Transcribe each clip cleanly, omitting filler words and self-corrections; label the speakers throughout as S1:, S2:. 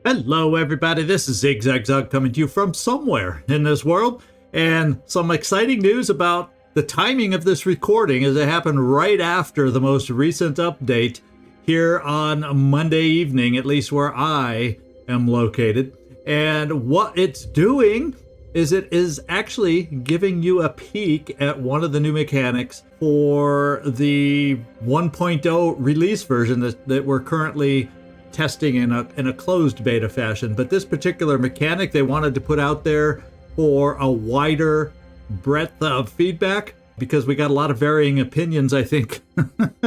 S1: Hello everybody, this is ZigZagZog coming to you from somewhere in this world, and some exciting news about the timing of this recording as it happened right after the most recent update here on Monday evening, at least where I am located. And what it's doing is it is actually giving you a peek at one of the new mechanics for the 1.0 release version that we're currently testing in a closed beta fashion. But this particular mechanic they wanted to put out there for a wider breadth of feedback, because we got a lot of varying opinions, I think,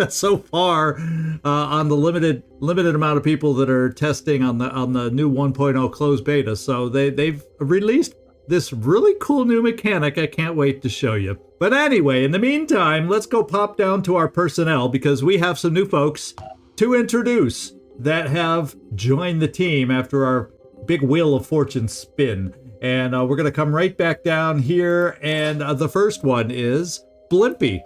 S1: so far on the limited amount of people that are testing on the new 1.0 closed beta. So they've released this really cool new mechanic. I can't wait to show you. But anyway, in the meantime, let's go pop down to our personnel, because we have some new folks to introduce that have joined the team after our big Wheel of Fortune spin. And we're going to come right back down here. And the first one is Blimpy.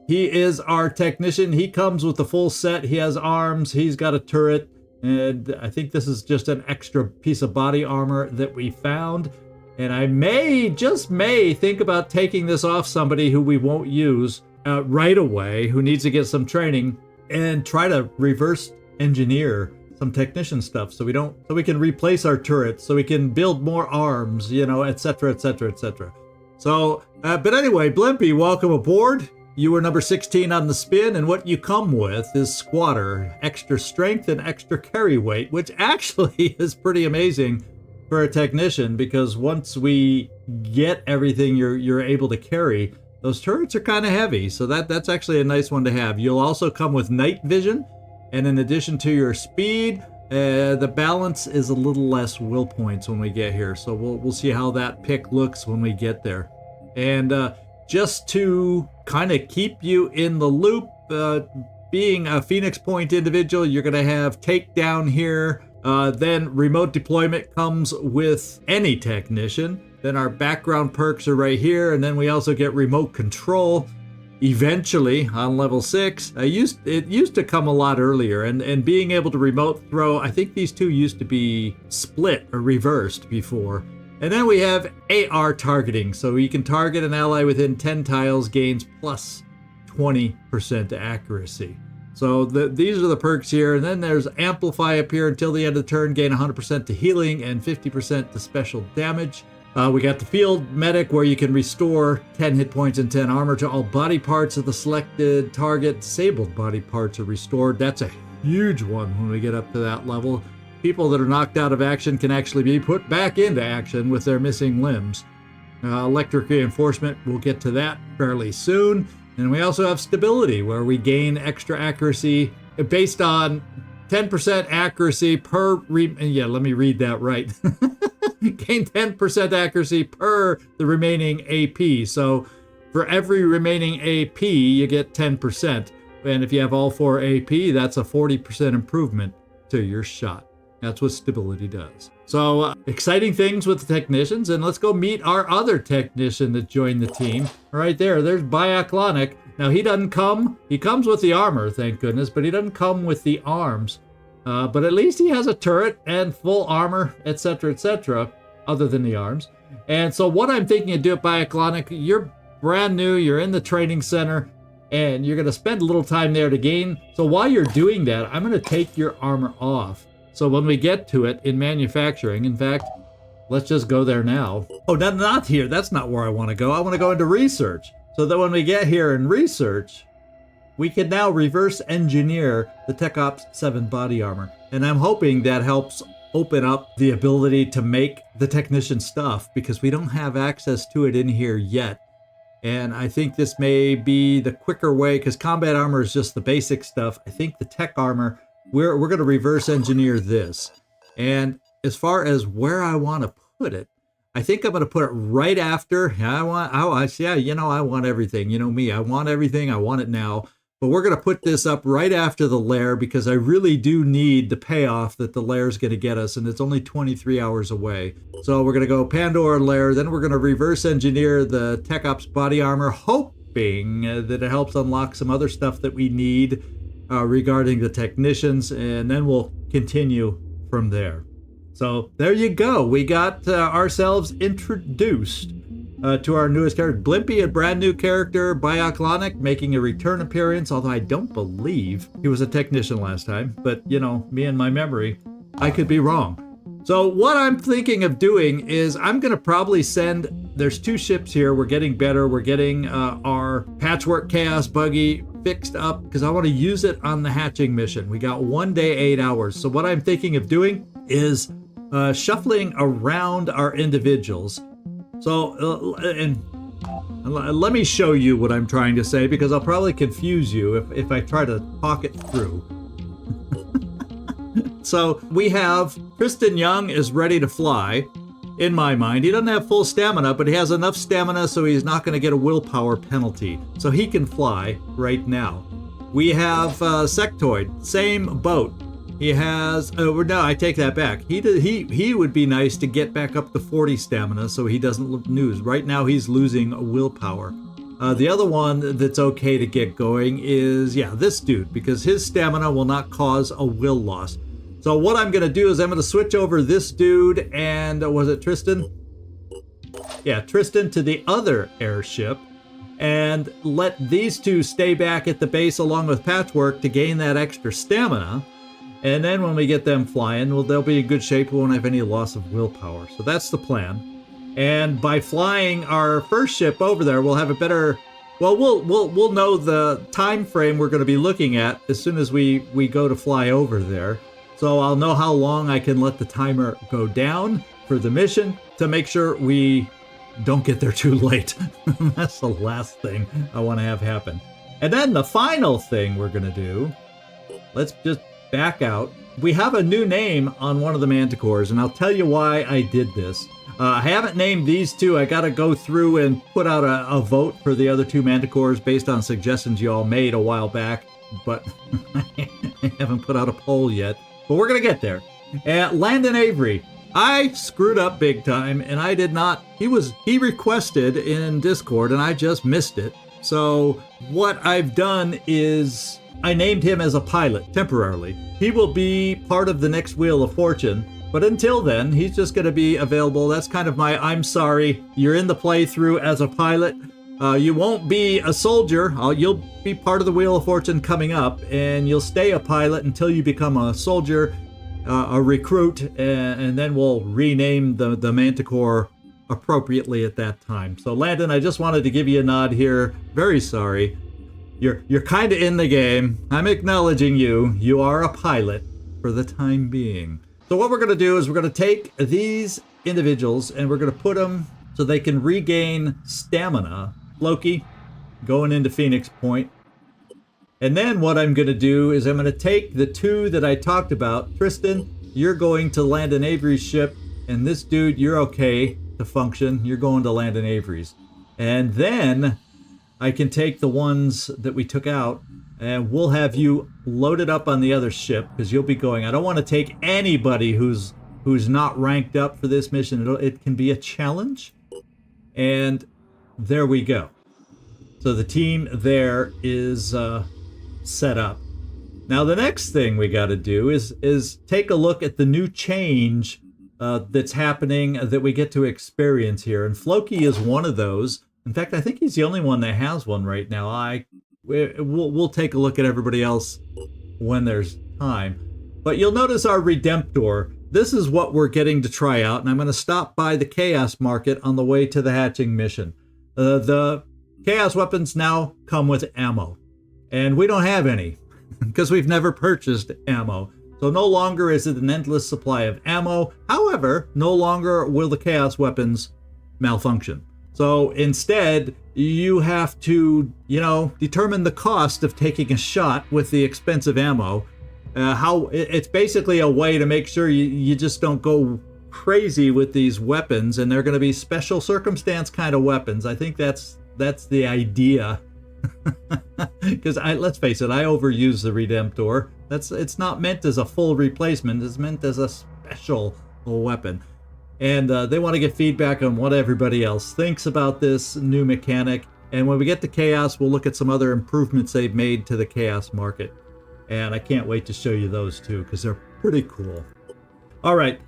S1: He is our technician. He comes with the full set. He has arms. He's got a turret. And I think this is just an extra piece of body armor that we found. And I just may think about taking this off somebody who we won't use right away, who needs to get some training, and try to reverse engineer some technician stuff so we can replace our turrets, so we can build more arms, etc, etc, etc. So but anyway, Blimpy, welcome aboard. You were number 16 on the spin, and what you come with is Squatter, extra strength and extra carry weight, which actually is pretty amazing for a technician, because once we get everything you're able to carry, those turrets are kind of heavy, so that's actually a nice one to have. You'll also come with night vision. And in addition to your speed, the balance is a little less will points when we get here. So we'll see how that pick looks when we get there. And just to kind of keep you in the loop, being a Phoenix Point individual, you're going to have takedown here. Then remote deployment comes with any technician. Then our background perks are right here. And then we also get remote control. Eventually, on level 6, it used to come a lot earlier, and being able to remote throw, I think these two used to be split or reversed before. And then we have AR targeting, so you can target an ally within 10 tiles, gains plus 20% accuracy. So these are the perks here, and then there's Amplify up here until the end of the turn, gain 100% to healing and 50% to special damage. We got the Field Medic, where you can restore 10 hit points and 10 armor to all body parts of the selected target. Disabled body parts are restored. That's a huge one when we get up to that level. People that are knocked out of action can actually be put back into action with their missing limbs. Electric Reinforcement, we'll get to that fairly soon. And we also have Stability, where we gain extra accuracy based on 10% accuracy per... let me read that right. Gain 10% accuracy per the remaining AP. So for every remaining AP, you get 10%. And if you have all 4 AP, that's a 40% improvement to your shot. That's what Stability does. So exciting things with the technicians. And let's go meet our other technician that joined the team. Right there's Biaclonic. Now he comes with the armor, thank goodness, but he doesn't come with the arms. But at least he has a turret and full armor, etc., etc., other than the arms. And so what I'm thinking of doing, Biaclonic, you're brand new, you're in the training center, and you're going to spend a little time there to gain. So while you're doing that, I'm going to take your armor off. So when we get to it in manufacturing, in fact, let's just go there now. Oh, not here. That's not where I want to go. I want to go into research. So that when we get here in research, we can now reverse engineer the Tech Ops 7 body armor. And I'm hoping that helps open up the ability to make the technician stuff, because we don't have access to it in here yet. And I think this may be the quicker way, because combat armor is just the basic stuff. I think the tech armor, we're going to reverse engineer this. And as far as where I want to put it, I think I'm going to put it right after. I want everything. You know me, I want everything. I want it now. But we're going to put this up right after the lair, because I really do need the payoff that the lair is going to get us, and it's only 23 hours away. So we're going to go Pandora lair, then we're going to reverse engineer the Tech Ops body armor, hoping that it helps unlock some other stuff that we need regarding the technicians, and then we'll continue from there. So there you go. We got ourselves introduced to our newest character. Blimpy, a brand new character. Bioklonic making a return appearance, although I don't believe he was a technician last time. But, you know, me and my memory, I could be wrong. So what I'm thinking of doing is I'm going to probably send, there's 2 ships here. We're getting better. We're getting our Patchwork Chaos Buggy fixed up because I want to use it on the hatching mission. We got 1 day, 8 hours. So what I'm thinking of doing is shuffling around our individuals. So, and let me show you what I'm trying to say because I'll probably confuse you if I try to talk it through. So we have Tristan Young is ready to fly. In my mind, he doesn't have full stamina, but he has enough stamina so he's not going to get a willpower penalty. So he can fly right now. We have Sectoid, same boat. He has, no, I take that back. He would be nice to get back up to 40 stamina so he doesn't lose. Right now he's losing willpower. The other one that's okay to get going is, yeah, this dude, because his stamina will not cause a will loss. So what I'm going to do is I'm going to switch over this dude and, was it Tristan? Yeah, Tristan to the other airship and let these 2 stay back at the base along with Patchwork to gain that extra stamina. And then when we get them flying, well, they'll be in good shape. We won't have any loss of willpower. So that's the plan. And by flying our first ship over there, we'll have a better, well, we'll know the time frame we're going to be looking at as soon as we go to fly over there. So I'll know how long I can let the timer go down for the mission to make sure we don't get there too late. That's the last thing I want to have happen. And then the final thing we're going to do, let's just back out. We have a new name on one of the manticores, and I'll tell you why I did this. I haven't named these 2. I got to go through and put out a vote for the other 2 manticores based on suggestions you all made a while back, but I haven't put out a poll yet. But we're going to get there. Landon Avery. I screwed up big time, and I did not. He requested in Discord, and I just missed it. So what I've done is I named him as a pilot temporarily. He will be part of the next Wheel of Fortune, but until then, he's just going to be available. That's kind of my I'm sorry. You're in the playthrough as a pilot. You won't be a soldier. You'll be part of the Wheel of Fortune coming up, and you'll stay a pilot until you become a soldier, a recruit, and then we'll rename the Manticore appropriately at that time. So Landon, I just wanted to give you a nod here. Very sorry. You're kind of in the game. I'm acknowledging you. You are a pilot for the time being. So what we're going to do is we're going to take these individuals and we're going to put them so they can regain stamina. Loki, going into Phoenix Point. And then what I'm going to do is I'm going to take the 2 that I talked about. Tristan, you're going to Landon Avery's ship. And this dude, you're okay to function. You're going to Landon Avery's. And then I can take the ones that we took out and we'll have you loaded up on the other ship because you'll be going. I don't want to take anybody who's not ranked up for this mission. It can be a challenge. And there we go. So the team there is set up. Now the next thing we got to do is take a look at the new change that's happening that we get to experience here. And Floki is one of those. In fact, I think he's the only one that has one right now. We'll take a look at everybody else when there's time. But you'll notice our Redemptor. This is what we're getting to try out, and I'm going to stop by the Chaos Market on the way to the hatching mission. The Chaos weapons now come with ammo, and we don't have any because we've never purchased ammo. So no longer is it an endless supply of ammo. However, no longer will the Chaos weapons malfunction. So instead, you have to, determine the cost of taking a shot with the expensive ammo. It's basically a way to make sure you just don't go crazy with these weapons, and they're going to be special circumstance kind of weapons. I think that's the idea. Because let's face it, I overuse the Redemptor. It's not meant as a full replacement. It's meant as a special weapon. And they want to get feedback on what everybody else thinks about this new mechanic. And when we get to Chaos, we'll look at some other improvements they've made to the Chaos market. And I can't wait to show you those too, because they're pretty cool. All right,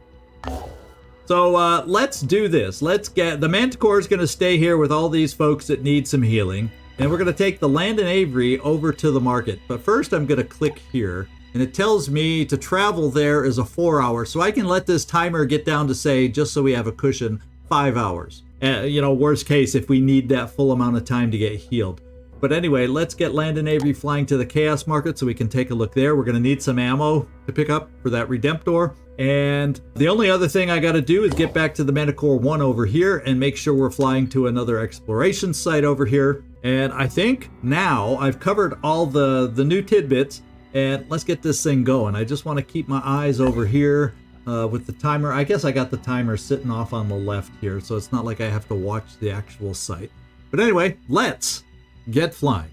S1: So let's do this. Let's get the Manticore is going to stay here with all these folks that need some healing, and we're going to take the Land and Avery over to the market. But first, I'm going to click here, and it tells me to travel there is a 4 hour, so I can let this timer get down to say, just so we have a cushion, 5 hours. You know, worst case if we need that full amount of time to get healed. But anyway, let's get Land and Avery flying to the Chaos Market so we can take a look there. We're going to need some ammo to pick up for that Redemptor. And the only other thing I got to do is get back to the Manticore 1 over here and make sure we're flying to another exploration site over here. And I think now I've covered all the new tidbits, and let's get this thing going. I just want to keep my eyes over here with the timer. I guess I got the timer sitting off on the left here, so it's not like I have to watch the actual site. But anyway, let's get flying.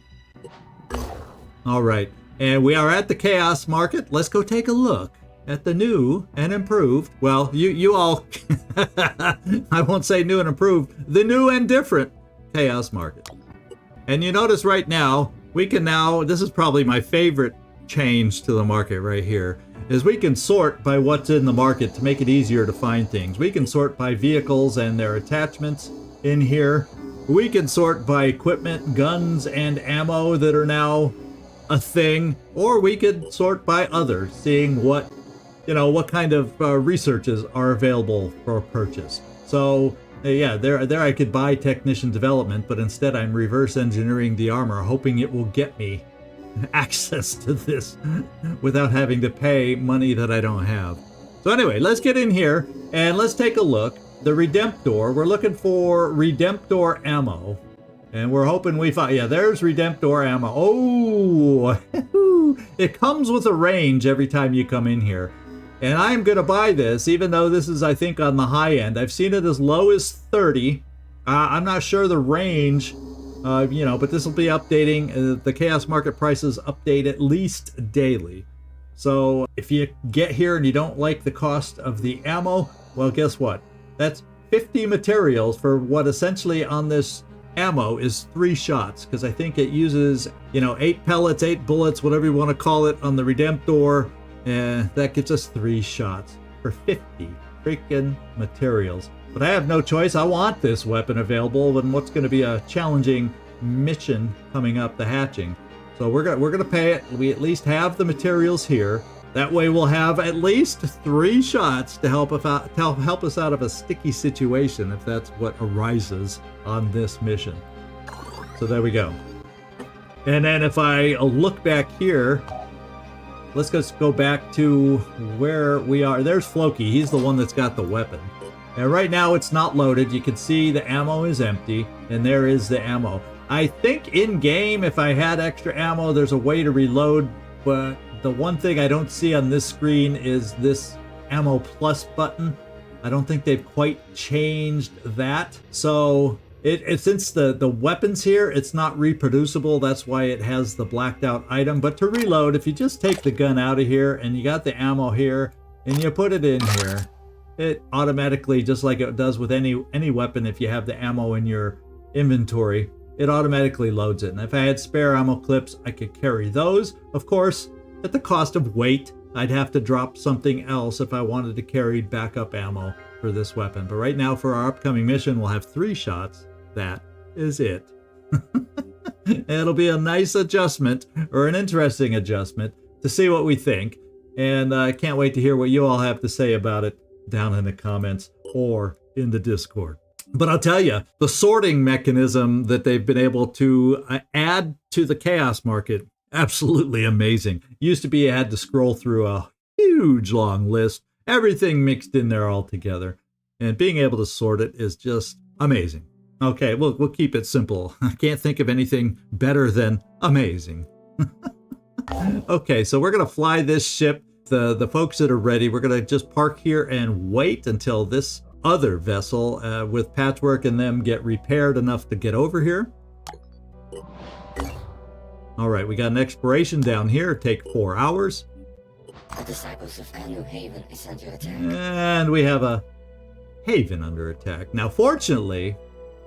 S1: All right, and we are at the Chaos Market. Let's go take a look at the new and improved, well, you all, I won't say new and improved, the new and different Chaos Market. And you notice right now, we can now, this is probably my favorite change to the market right here, is we can sort by what's in the market to make it easier to find things. We can sort by vehicles and their attachments in here. We can sort by equipment, guns, and ammo that are now a thing, or we could sort by other, seeing what, you know, what kind of researches are available for purchase. So yeah, there I could buy technician development, but instead I'm reverse engineering the armor, hoping it will get me access to this without having to pay money that I don't have. So anyway, let's get in here and let's take a look. The Redemptor, we're looking for Redemptor ammo, and we're hoping we find, yeah, there's Redemptor ammo. Oh, it comes with a range every time you come in here. And I'm going to buy this, even though this is, I think, on the high end. I've seen it as low as 30. I'm not sure the range, you know, but this will be updating. The Chaos Market prices update at least daily. So if you get here and you don't like the cost of the ammo, well, guess what? That's 50 materials for what essentially on this ammo is 3 shots, because I think it uses, you know, 8 pellets, 8 bullets, whatever you want to call it on the Redemptor. And that gets us 3 shots for 50 freaking materials. But I have no choice. I want this weapon available in what's going to be a challenging mission coming up, the hatching. So we're gonna pay it. We at least have the materials here. That way we'll have at least 3 shots to help us out of a sticky situation if that's what arises on this mission. So there we go. And then if I look back here, let's just go back to where we are. There's Floki. He's the one that's got the weapon. And right now it's not loaded. You can see the ammo is empty, and there is the ammo. I think in-game, if I had extra ammo, there's a way to reload, but the one thing I don't see on this screen is this Ammo Plus button. I don't think they've quite changed that. So since the weapons here, it's not reproducible. That's why it has the blacked out item. But to reload, if you just take the gun out of here and you got the ammo here and you put it in here, it automatically, just like it does with any weapon, if you have the ammo in your inventory, it automatically loads it. And if I had spare ammo clips, I could carry those. Of course, at the cost of weight, I'd have to drop something else if I wanted to carry backup ammo for this weapon. But right now, for our upcoming mission, we'll have 3 shots. That is it. It'll be a nice adjustment, or an interesting adjustment, to see what we think. And I can't wait to hear what you all have to say about it down in the comments or in the Discord. But I'll tell you, the sorting mechanism that they've been able to add to the Chaos Market, absolutely amazing. Used to be you had to scroll through a huge long list, everything mixed in there all together. And being able to sort it is just amazing. Okay, we'll keep it simple. I can't think of anything better than amazing. Okay, so we're going to fly this ship. The folks that are ready, we're going to just park here and wait until this other vessel with Patchwork and them get repaired enough to get over here. All right, we got an exploration down here. Take 4 hours.
S2: The disciples of Anu Haven is under attack.
S1: And we have a haven under attack. Now, fortunately,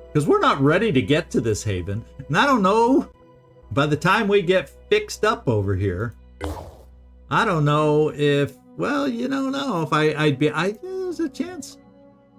S1: because we're not ready to get to this haven, and I don't know, by the time we get fixed up over here, I don't know if, well, you don't know if there's a chance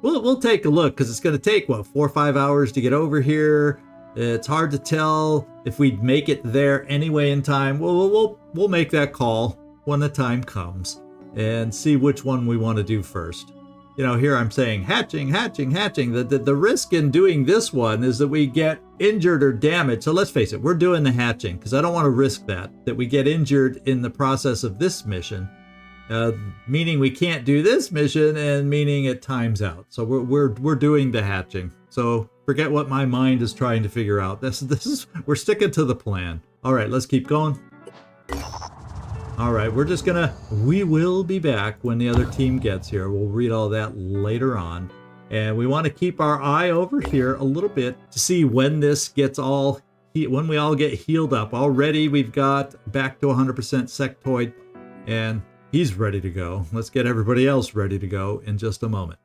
S1: we'll take a look, because it's going to take, what, 4 or 5 hours to get over here. It's hard to tell if we'd make it there anyway in time. We'll make that call when the time comes and see which one we want to do first. You know, here I'm saying hatching. The risk in doing this one is that we get injured or damaged. So let's face it, we're doing the hatching because I don't want to risk that we get injured in the process of this mission, meaning we can't do this mission and meaning it times out. So we're doing the hatching. So forget what my mind is trying to figure out. This is we're sticking to the plan. All right, let's keep going. All right, we will be back when the other team gets here. We'll read all that later on. And we want to keep our eye over here a little bit to see when this gets when we all get healed up. Already we've got back to 100% sectoid and he's ready to go. Let's get everybody else ready to go in just a moment.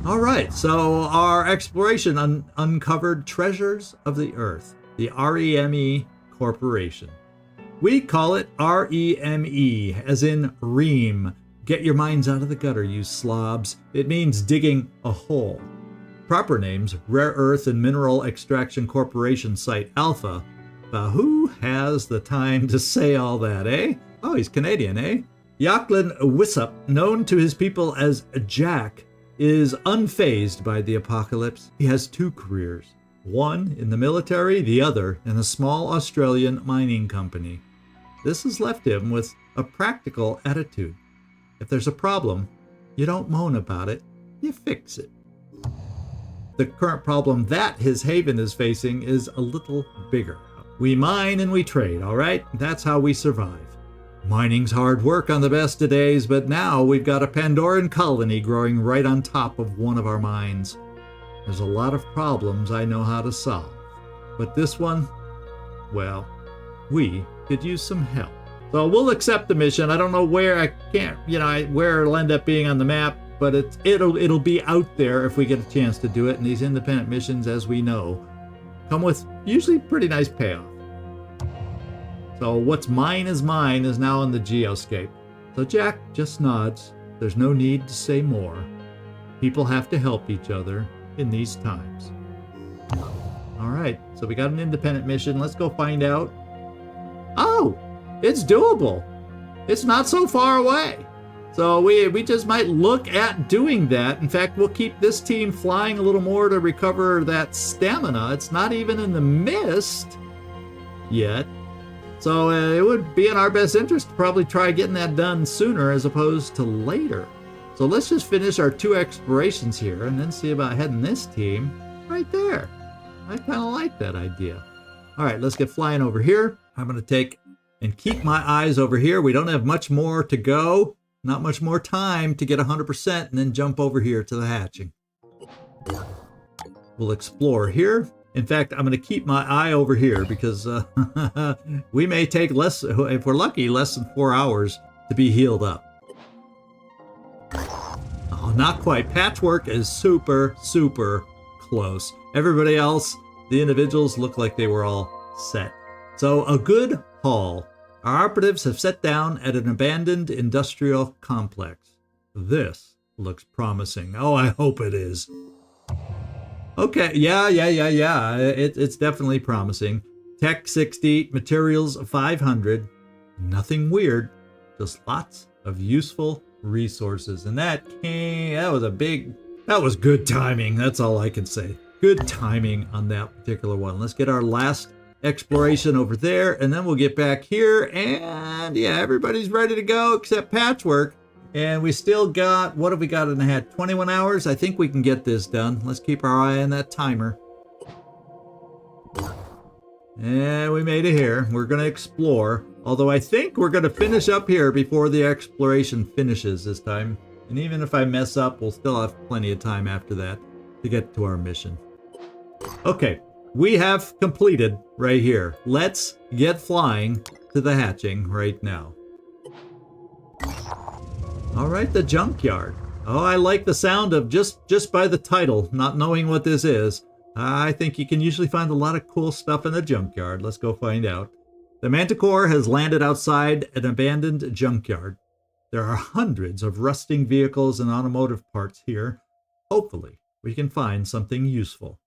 S1: All right, so our exploration uncovered treasures of the earth, the REME Corporation. We call it REME, as in ream. Get your minds out of the gutter, you slobs. It means digging a hole. Proper names, Rare Earth and Mineral Extraction Corporation Site Alpha. But who has the time to say all that, eh? Oh, he's Canadian, eh? Jacqueline Wissop, known to his people as Jack, is unfazed by the apocalypse. He has 2 careers. One in the military, the other in a small Australian mining company. This has left him with a practical attitude. If there's a problem, you don't moan about it, you fix it. The current problem that his haven is facing is a little bigger. We mine and we trade, all right? That's how we survive. Mining's hard work on the best of days, but now we've got a Pandoran colony growing right on top of one of our mines. There's a lot of problems I know how to solve. But this one, well, we could use some help. So we'll accept the mission. I don't know where, where it'll end up being on the map, but it'll be out there if we get a chance to do it. And these independent missions, as we know, come with usually pretty nice payoff. So what's mine is now in the GeoScape. So Jack just nods. There's no need to say more. People have to help each other in these times. All right, so we got an independent mission. Let's go find out. Oh, it's doable. It's not so far away. So we just might look at doing that. In fact, we'll keep this team flying a little more to recover that stamina. It's not even in the mist yet. So it would be in our best interest to probably try getting that done sooner as opposed to later. So let's just finish our 2 explorations here and then see about heading this team right there. I kind of like that idea. All right, let's get flying over here. I'm going to take and keep my eyes over here. We don't have much more to go. Not much more time to get 100% and then jump over here to the hatching. We'll explore here. In fact, I'm going to keep my eye over here because we may take less, if we're lucky, less than 4 hours to be healed up. Oh, not quite. Patchwork is super, super close. Everybody else, the individuals, look like they were all set. So a good haul. Our operatives have set down at an abandoned industrial complex. This looks promising. Oh, I hope it is. Okay, yeah. It's definitely promising. Tech 60, materials 500. Nothing weird, just lots of useful resources. And that was good timing. That's all I can say. Good timing on that particular one. Let's get our last exploration over there, and then we'll get back here, and yeah, everybody's ready to go except Patchwork. And we still got, what have we got in the hat? 21 hours? I think we can get this done. Let's keep our eye on that timer. And we made it here. We're going to explore. Although I think we're going to finish up here before the exploration finishes this time. And even if I mess up, we'll still have plenty of time after that to get to our mission. Okay, we have completed right here. Let's get flying to the hatching right now. All right, the junkyard. Oh, I like the sound of just by the title, not knowing what this is. I think you can usually find a lot of cool stuff in the junkyard. Let's go find out. The Manticore has landed outside an abandoned junkyard. There are hundreds of rusting vehicles and automotive parts here. Hopefully, we can find something useful.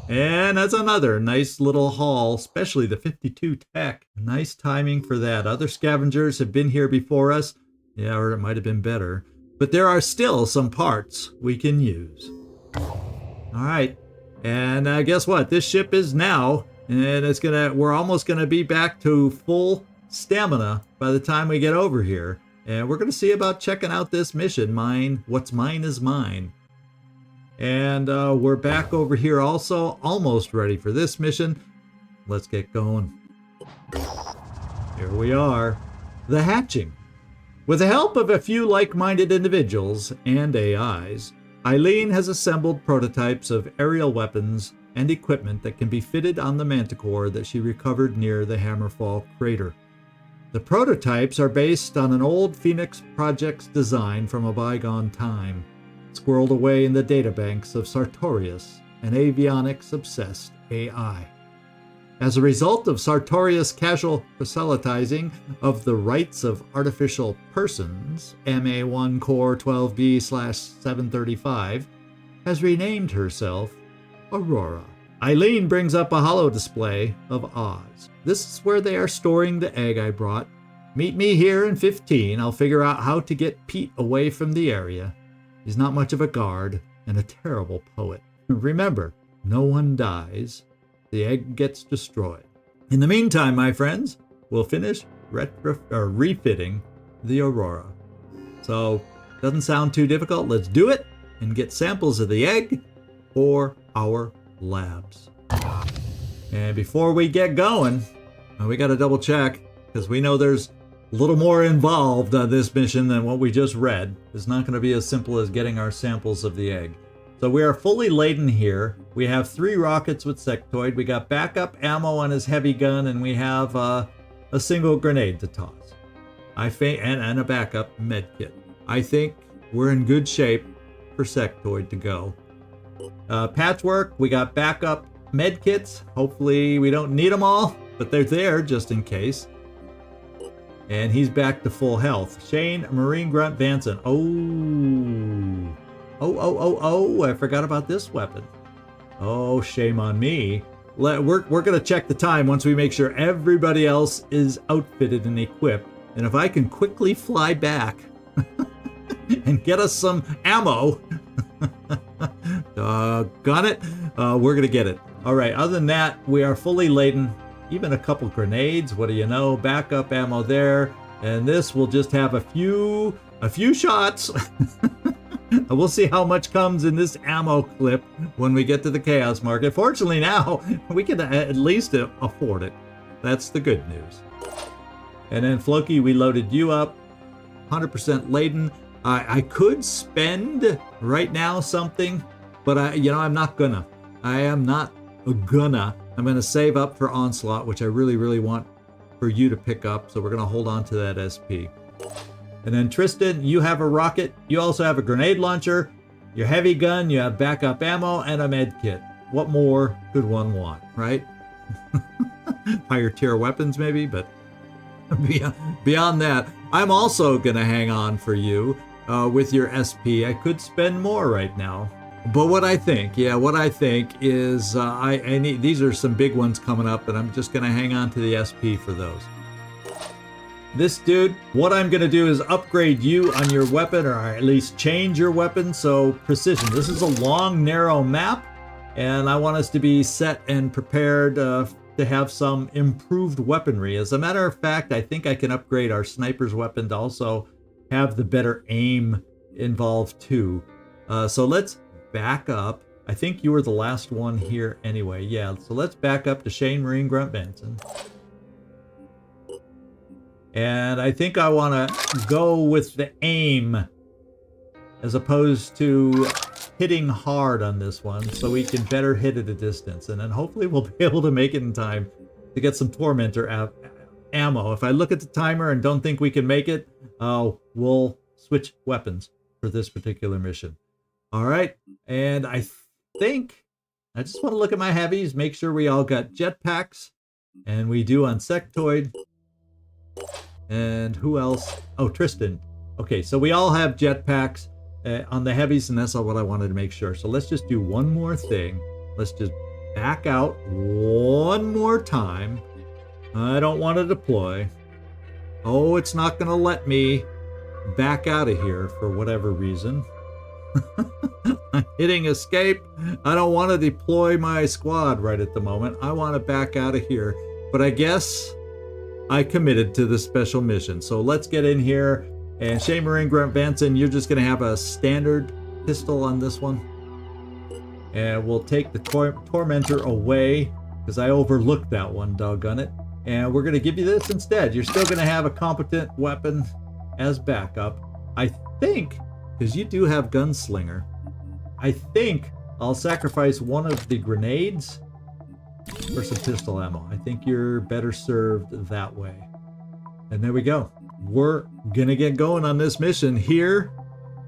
S1: And that's another nice little haul, especially the 52 tech. Nice timing for that. Other scavengers have been here before us. Yeah, or it might have been better. But there are still some parts we can use. All right. And guess what? This ship is now, and we're almost gonna be back to full stamina by the time we get over here. And we're gonna see about checking out this mission. What's mine is mine. And we're back over here also, almost ready for this mission. Let's get going. Here we are. The hatching. With the help of a few like-minded individuals and AIs, Eileen has assembled prototypes of aerial weapons and equipment that can be fitted on the Manticore that she recovered near the Hammerfall crater. The prototypes are based on an old Phoenix Project's design from a bygone time, squirreled away in the databanks of Sartorius, an avionics-obsessed AI. As a result of Sartorius' casual proselytizing of the rights of artificial persons, MA1 Core 12B/735 has renamed herself Aurora. Eileen brings up a holo display of Oz. This is where they are storing the egg I brought. Meet me here in 15. I'll figure out how to get Pete away from the area. He's not much of a guard and a terrible poet. Remember, no one dies. The egg gets destroyed. In the meantime, my friends, we'll finish refitting the Aurora. So, doesn't sound too difficult. Let's do it and get samples of the egg for our labs. And before we get going, we got to double check because we know there's a little more involved on this mission than what we just read. It's not going to be as simple as getting our samples of the egg. So we are fully laden here. We have 3 rockets with sectoid. We got backup ammo on his heavy gun, and we have a single grenade to toss. And a backup med kit. I think we're in good shape for sectoid to go. Patchwork, we got backup med kits. Hopefully we don't need them all, but they're there just in case. And he's back to full health. Shane, Marine Grunt Vanson. Oh, I forgot about this weapon. Oh, shame on me. We're going to check the time once we make sure everybody else is outfitted and equipped. And if I can quickly fly back and get us some ammo, doggone it, we're going to get it. All right, other than that, we are fully laden. Even a couple grenades, what do you know? Backup ammo there. And this will just have a few shots. We'll see how much comes in this ammo clip when we get to the Chaos market. Fortunately now, we can at least afford it. That's the good news. And then Floki, we loaded you up. 100% laden. I could spend right now something, but I'm not gonna. I am not gonna. I'm gonna save up for Onslaught, which I really, really want for you to pick up. So we're gonna hold on to that SP. And then Tristan, you have a rocket. You also have a grenade launcher, your heavy gun, you have backup ammo, and a med kit. What more could one want, right? Higher tier weapons maybe, but beyond that, I'm also going to hang on for you with your SP. I could spend more right now. But what I think is I need, these are some big ones coming up, and I'm just going to hang on to the SP for those. This dude, what I'm going to do is upgrade you on your weapon, or at least change your weapon. So precision. This is a long, narrow map, and I want us to be set and prepared to have some improved weaponry. As a matter of fact, I think I can upgrade our sniper's weapon to also have the better aim involved too. So let's back up. I think you were the last one here anyway. Yeah, so let's back up to Shane Marine Grunt Benson. And I think I want to go with the aim as opposed to hitting hard on this one, so we can better hit at a distance. And then hopefully we'll be able to make it in time to get some Tormentor ammo. If I look at the timer and don't think we can make it, we'll switch weapons for this particular mission. All right, and I think I just want to look at my heavies, make sure we all got jetpacks, and we do on sectoid. And who else? Oh, Tristan. Okay, so we all have jetpacks on the heavies, and that's all what I wanted to make sure. So let's just do one more thing. Let's just back out one more time. I don't want to deploy. Oh, it's not going to let me back out of here for whatever reason. I'm hitting escape. I don't want to deploy my squad right at the moment. I want to back out of here. But I guess I committed to this special mission. So let's get in here. And Shaymarin Grant Vanson, you're just going to have a standard pistol on this one. And we'll take the Tormentor away because I overlooked that one, doggone it. And we're going to give you this instead. You're still going to have a competent weapon as backup. I think, because you do have Gunslinger, I think I'll sacrifice one of the grenades for some pistol ammo. I think you're better served that way. And there we go. We're going to get going on this mission here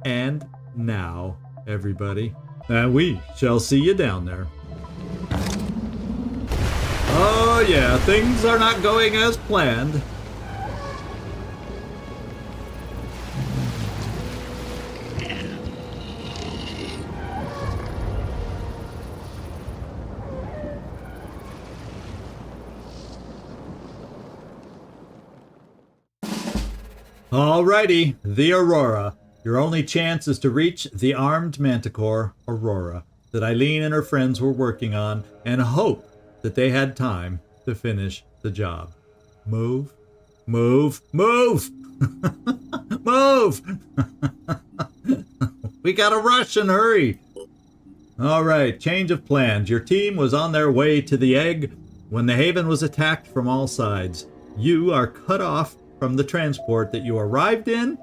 S1: and now, everybody. And we shall see you down there. Oh yeah, things are not going as planned. Alrighty, the Aurora. Your only chance is to reach the armed manticore, Aurora, that Eileen and her friends were working on, and hope that they had time to finish the job. Move, move, move! Move! We gotta rush and hurry! Alright, change of plans. Your team was on their way to the egg when the Haven was attacked from all sides. You are cut off from the transport that you arrived in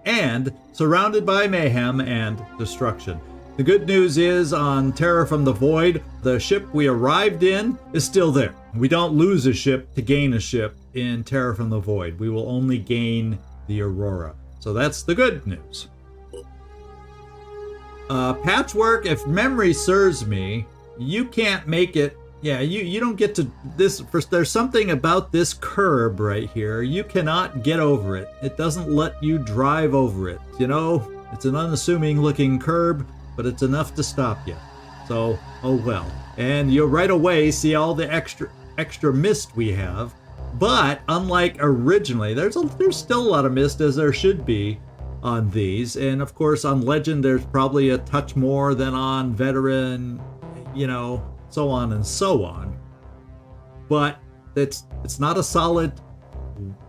S1: and surrounded by mayhem and destruction. The good news is, on Terror from the Void, the ship we arrived in is still there. We don't lose a ship to gain a ship in Terror from the Void. We will only gain the Aurora. So that's the good news. Patchwork, if memory serves me, you can't make it. Yeah, you don't get to this. First, there's something about this curb right here. You cannot get over it. It doesn't let you drive over it. You know, it's an unassuming looking curb, but it's enough to stop you. So, oh well. And you'll right away see all the extra mist we have. But unlike originally, there's still a lot of mist, as there should be on these. And of course, on Legend, there's probably a touch more than on Veteran, you know, so on and so on. But it's not a solid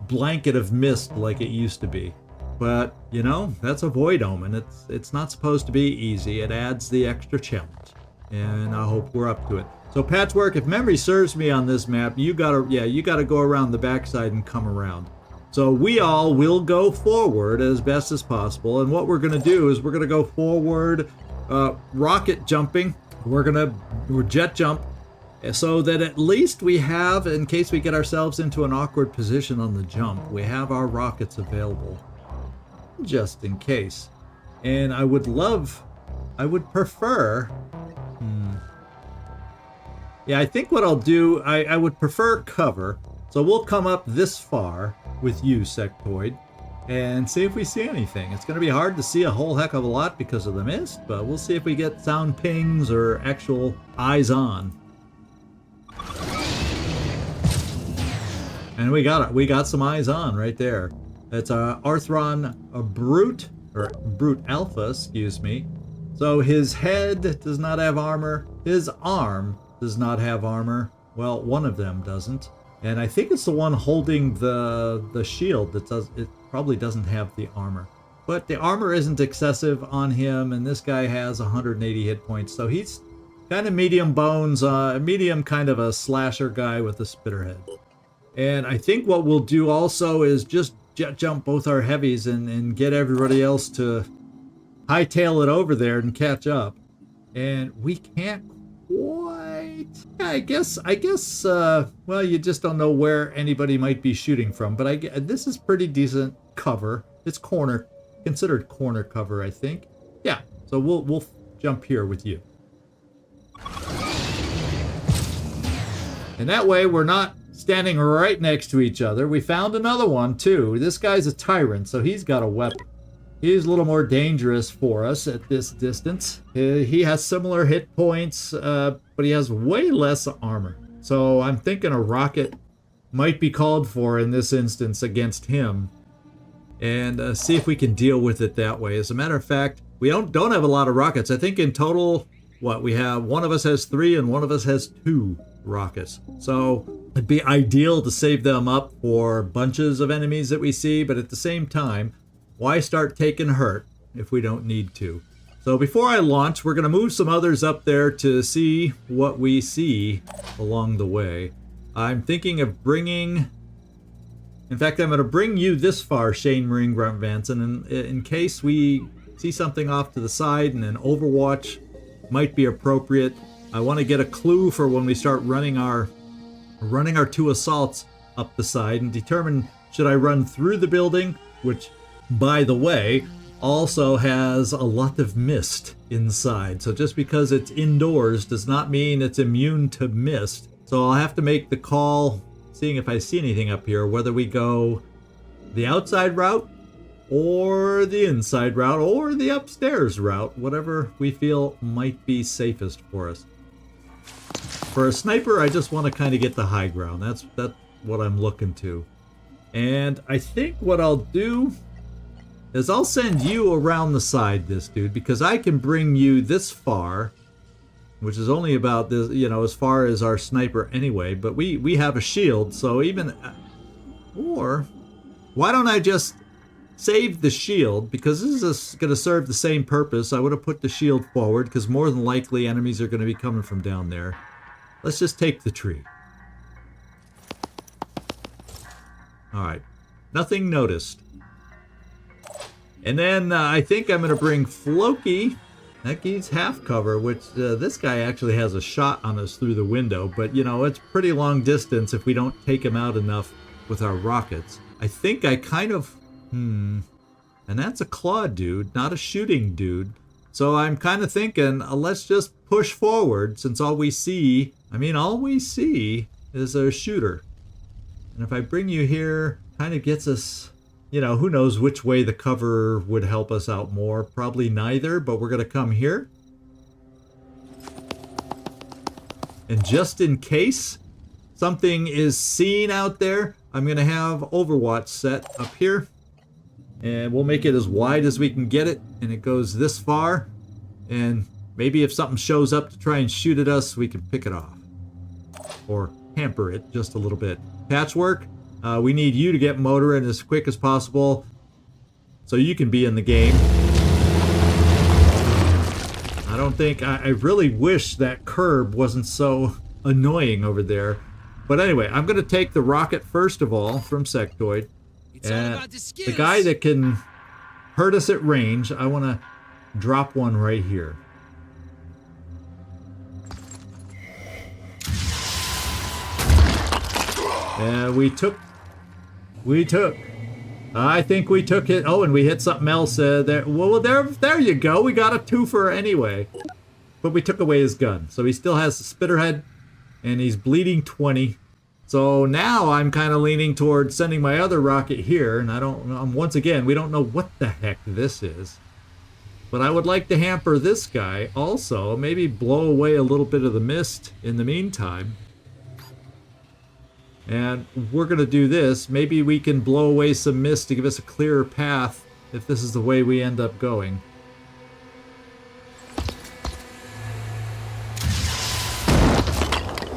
S1: blanket of mist like it used to be. But, you know, that's a Void Omen. It's not supposed to be easy. It adds the extra challenge. And I hope we're up to it. So Patchwork, if memory serves me on this map, you gotta go around the backside and come around. So we all will go forward as best as possible. And what we're gonna do is we're gonna go forward, rocket jumping. We're jet jump, so that at least we have, in case we get ourselves into an awkward position on the jump, we have our rockets available, just in case. And I would prefer, yeah, I think what I'll do, I would prefer cover. So we'll come up this far with you, Sectoid, and see if we see anything. It's going to be hard to see a whole heck of a lot because of the mist, but we'll see if we get sound pings or actual eyes on. And we got it. We got some eyes on right there. It's Arthron Brute, or Brute Alpha, excuse me. So his head does not have armor. His arm does not have armor. Well, one of them doesn't. And I think it's the one holding the shield that does. It probably doesn't have the armor. But the armor isn't excessive on him, and this guy has 180 hit points. So he's kind of medium bones, medium kind of a slasher guy with a spitterhead. And I think what we'll do also is just jet jump both our heavies and get everybody else to hightail it over there and catch up. And we can't quite. Yeah, I guess. Well, you just don't know where anybody might be shooting from. But this is pretty decent cover. It's considered corner cover, I think. Yeah. So we'll jump here with you. And that way we're not standing right next to each other. We found another one, too. This guy's a tyrant, so he's got a weapon. He's a little more dangerous for us at this distance. He has similar hit points, but he has way less armor. So I'm thinking a rocket might be called for in this instance against him. And see if we can deal with it that way. As a matter of fact, we don't have a lot of rockets. I think in total, we have, one of us has 3 and one of us has 2 rockets. So it'd be ideal to save them up for bunches of enemies that we see, but at the same time, why start taking hurt if we don't need to? So before I launch, we're going to move some others up there to see what we see along the way. I'm thinking of bringing... In fact, I'm going to bring you this far, Shane Marine Grunt Vanson, and in case we see something off to the side and an overwatch might be appropriate. I want to get a clue for when we start running our 2 assaults up the side and determine should I run through the building, which, by the way, also has a lot of mist inside. So just because it's indoors does not mean it's immune to mist. So I'll have to make the call, seeing if I see anything up here, whether we go the outside route or the inside route or the upstairs route, whatever we feel might be safest for us. For a sniper, I just want to kind of get the high ground. That's what I'm looking to. And I think what I'll do is I'll send you around the side, this dude, because I can bring you this far, which is only about this, as far as our sniper anyway, but we have a shield, so even, or why don't I just save the shield, because this is going to serve the same purpose. I would have put the shield forward, because more than likely enemies are going to be coming from down there. Let's just take the tree. Alright, nothing noticed. And then I think I'm going to bring Floki. That needs half cover, which this guy actually has a shot on us through the window. But, it's pretty long distance if we don't take him out enough with our rockets. I think I kind of... And that's a claw dude, not a shooting dude. So I'm kind of thinking, let's just push forward, since all we see is a shooter. And if I bring you here, kind of gets us... who knows which way the cover would help us out more. Probably neither, but we're going to come here. And just in case something is seen out there, I'm going to have Overwatch set up here. And we'll make it as wide as we can get it. And it goes this far. And maybe if something shows up to try and shoot at us, we can pick it off. Or hamper it just a little bit. Patchwork. We need you to get motor in as quick as possible so you can be in the game. I really wish that curb wasn't so annoying over there. But anyway, I'm going to take the rocket first of all from Sectoid. And the guy that can hurt us at range, I want to drop one right here. And we took. I think we took it. Oh, and we hit something else there. Well, there you go. We got a twofer anyway. But we took away his gun. So he still has the spitterhead. And he's bleeding 20. So now I'm kind of leaning towards sending my other rocket here. And once again, we don't know what the heck this is. But I would like to hamper this guy also. Maybe blow away a little bit of the mist in the meantime. And we're going to do this. Maybe we can blow away some mist to give us a clearer path if this is the way we end up going.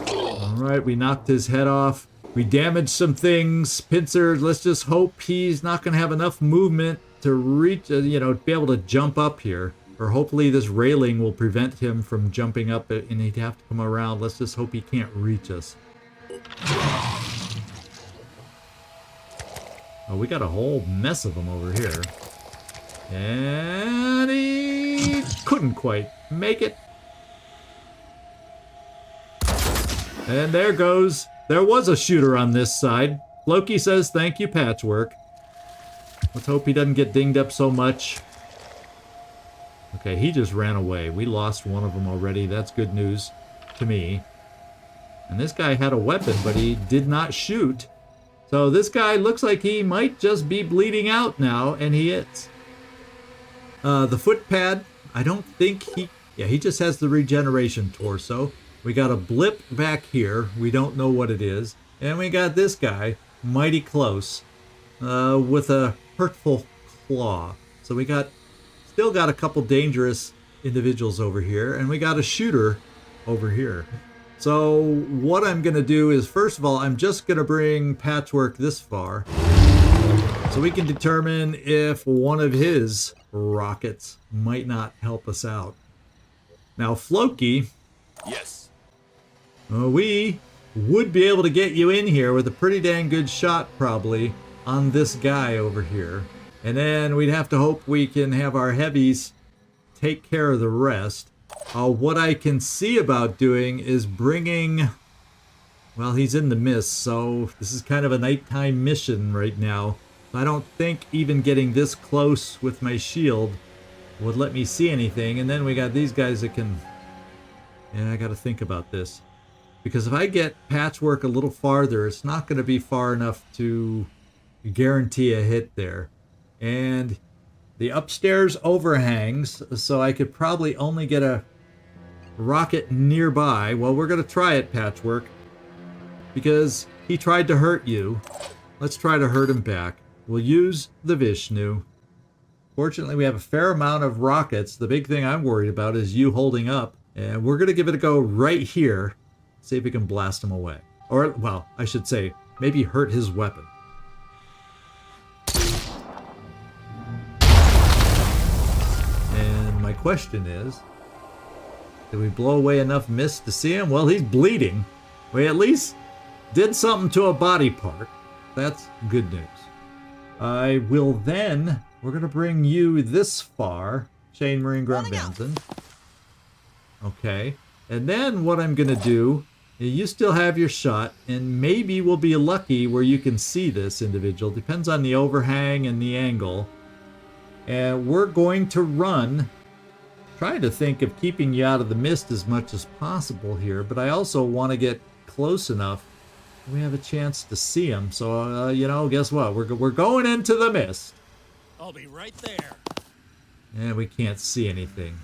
S1: Alright, we knocked his head off. We damaged some things. Pincer, let's just hope he's not going to have enough movement to reach, be able to jump up here. Or hopefully this railing will prevent him from jumping up and he'd have to come around. Let's just hope he can't reach us. Oh, we got a whole mess of them over here. And he couldn't quite make it. And there goes. There was a shooter on this side. Loki says thank you, Patchwork. Let's hope he doesn't get dinged up so much. Okay, he just ran away. We lost one of them already. That's good news to me. And this guy had a weapon, but he did not shoot. So this guy looks like he might just be bleeding out now, and he is. The footpad, I don't think he... Yeah, he just has the regeneration torso. We got a blip back here. We don't know what it is. And we got this guy, mighty close, with a hurtful claw. So we still got a couple dangerous individuals over here, and we got a shooter over here. So what I'm going to do is, first of all, I'm just going to bring Patchwork this far so we can determine if one of his rockets might not help us out. Now, Floki,
S3: Yes.
S1: we would be able to get you in here with a pretty dang good shot, probably, on this guy over here. And then we'd have to hope we can have our heavies take care of the rest. What I can see about doing is bringing... Well, he's in the mist, so this is kind of a nighttime mission right now. I don't think even getting this close with my shield would let me see anything. And then we got these guys that can... Yeah, I got to think about this. Because if I get Patchwork a little farther, it's not going to be far enough to guarantee a hit there. And the upstairs overhangs, so I could probably only get a rocket nearby. Well, we're going to try it, Patchwork. Because he tried to hurt you. Let's try to hurt him back. We'll use the Vishnu. Fortunately, we have a fair amount of rockets. The big thing I'm worried about is you holding up. And we're going to give it a go right here. See if we can blast him away. Or, well, I should say, maybe hurt his weapon. And my question is, did we blow away enough mist to see him? Well, he's bleeding. We at least did something to a body part. That's good news. I will then, we're going to bring you this far, Shane Marine Grunt Benson. Okay. And then what I'm going to do, you still have your shot, and maybe we'll be lucky where you can see this individual. Depends on the overhang and the angle. And we're going to run, trying to think of keeping you out of the mist as much as possible here, but I also want to get close enough we have a chance to see him. So, you know, guess what? We're going into the mist.
S3: I'll be right there.
S1: And we can't see anything.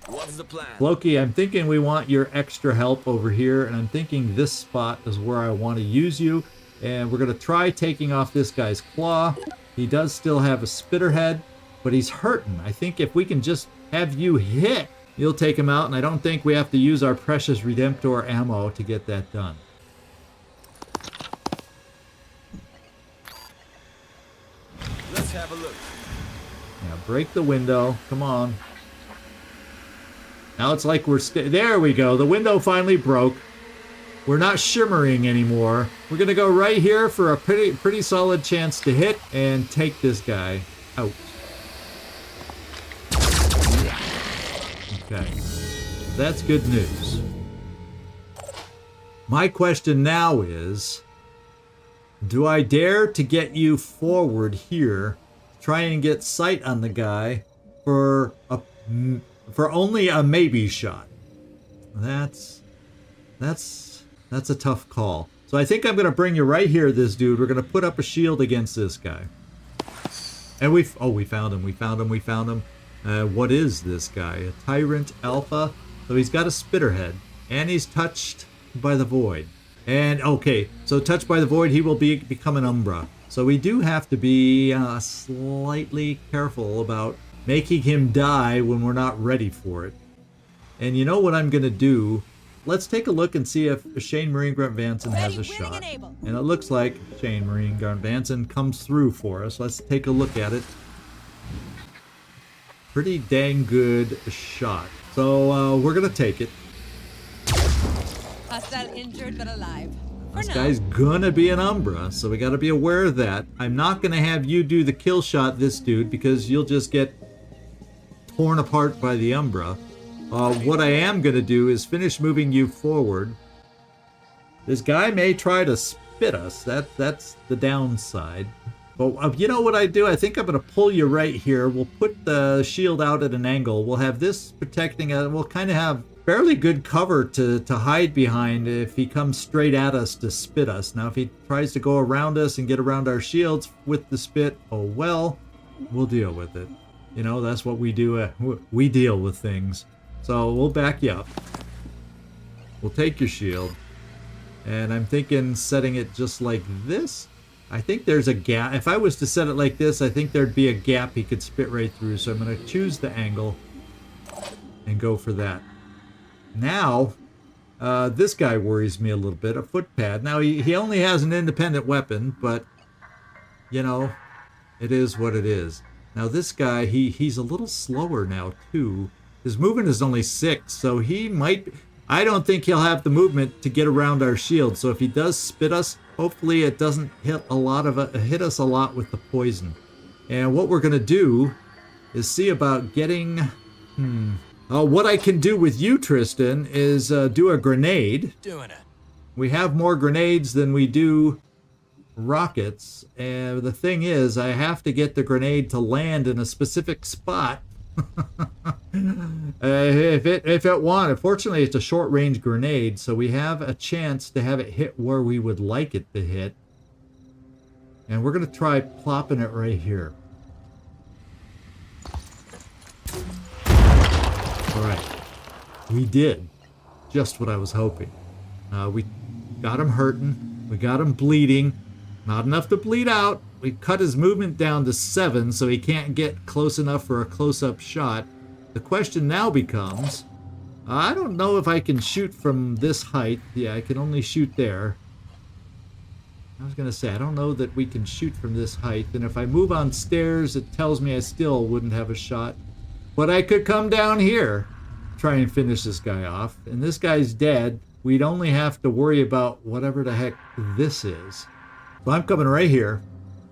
S3: What's the plan?
S1: Loki, I'm thinking we want your extra help over here, and I'm thinking this spot is where I want to use you. And we're going to try taking off this guy's claw. He does still have a spitterhead, but he's hurting. I think if we can just have you hit, you'll take him out, and I don't think we have to use our precious Redemptor ammo to get that done.
S3: Let's have a look.
S1: Now break the window. Come on. Now it's like we're... There we go. The window finally broke. We're not shimmering anymore. We're going to go right here for a pretty solid chance to hit and take this guy out. Okay. That's good news. My question now is, do I dare to get you forward here, try and get sight on the guy for only a maybe shot? That's a tough call. So I think I'm going to bring you right here, this dude. We're going to put up a shield against this guy. And we found him. What is this guy? A Tyrant Alpha? So he's got a spitterhead. And he's touched by the void. And, okay, so touched by the void, he will become an Umbra. So we do have to be slightly careful about making him die when we're not ready for it. And you know what I'm going to do? Let's take a look and see if Shane Marine Grunt Vanson has a shot. And it looks like Shane Marine Grunt Vanson comes through for us. Let's take a look at it. Pretty dang good shot. So we're going to take it.
S4: Hostile injured but alive.
S1: This guy's gonna be an Umbra, so we gotta be aware of that. I'm not gonna have you do the kill shot this dude because you'll just get torn apart by the Umbra. What I am gonna do is finish moving you forward. This guy may try to spit us. That's the downside. But you know what I do? I think I'm gonna pull you right here. We'll put the shield out at an angle. We'll have this protecting it. We'll kind of have fairly good cover to hide behind if he comes straight at us to spit us. Now, if he tries to go around us and get around our shields with the spit, oh well, we'll deal with it. You know, that's what we do. We deal with things. So we'll back you up. We'll take your shield. And I'm thinking setting it just like this. I think there's a gap. If I was to set it like this, I think there'd be a gap he could spit right through. So I'm going to choose the angle and go for that. Now, this guy worries me a little bit. A footpad. Now, he only has an independent weapon, but, you know, it is what it is. Now, this guy, he's a little slower now, too. His movement is only 6, so he might... I don't think he'll have the movement to get around our shield. So if he does spit us, hopefully it doesn't hit us a lot with the poison. And what we're going to do is see about getting... what I can do with you, Tristan, is do a grenade.
S3: Doing it.
S1: We have more grenades than we do rockets. And the thing is, I have to get the grenade to land in a specific spot. If it wanted. Fortunately, it's a short-range grenade, so we have a chance to have it hit where we would like it to hit. And we're going to try plopping it right here. Alright. We did just what I was hoping. We got him hurting. We got him bleeding. Not enough to bleed out. We cut his movement down to 7, so he can't get close enough for a close-up shot. The question now becomes, I don't know if I can shoot from this height. Yeah, I can only shoot there. I was going to say, I don't know that we can shoot from this height. And if I move on stairs, it tells me I still wouldn't have a shot. But I could come down here, try and finish this guy off. And this guy's dead. We'd only have to worry about whatever the heck this is. So I'm coming right here.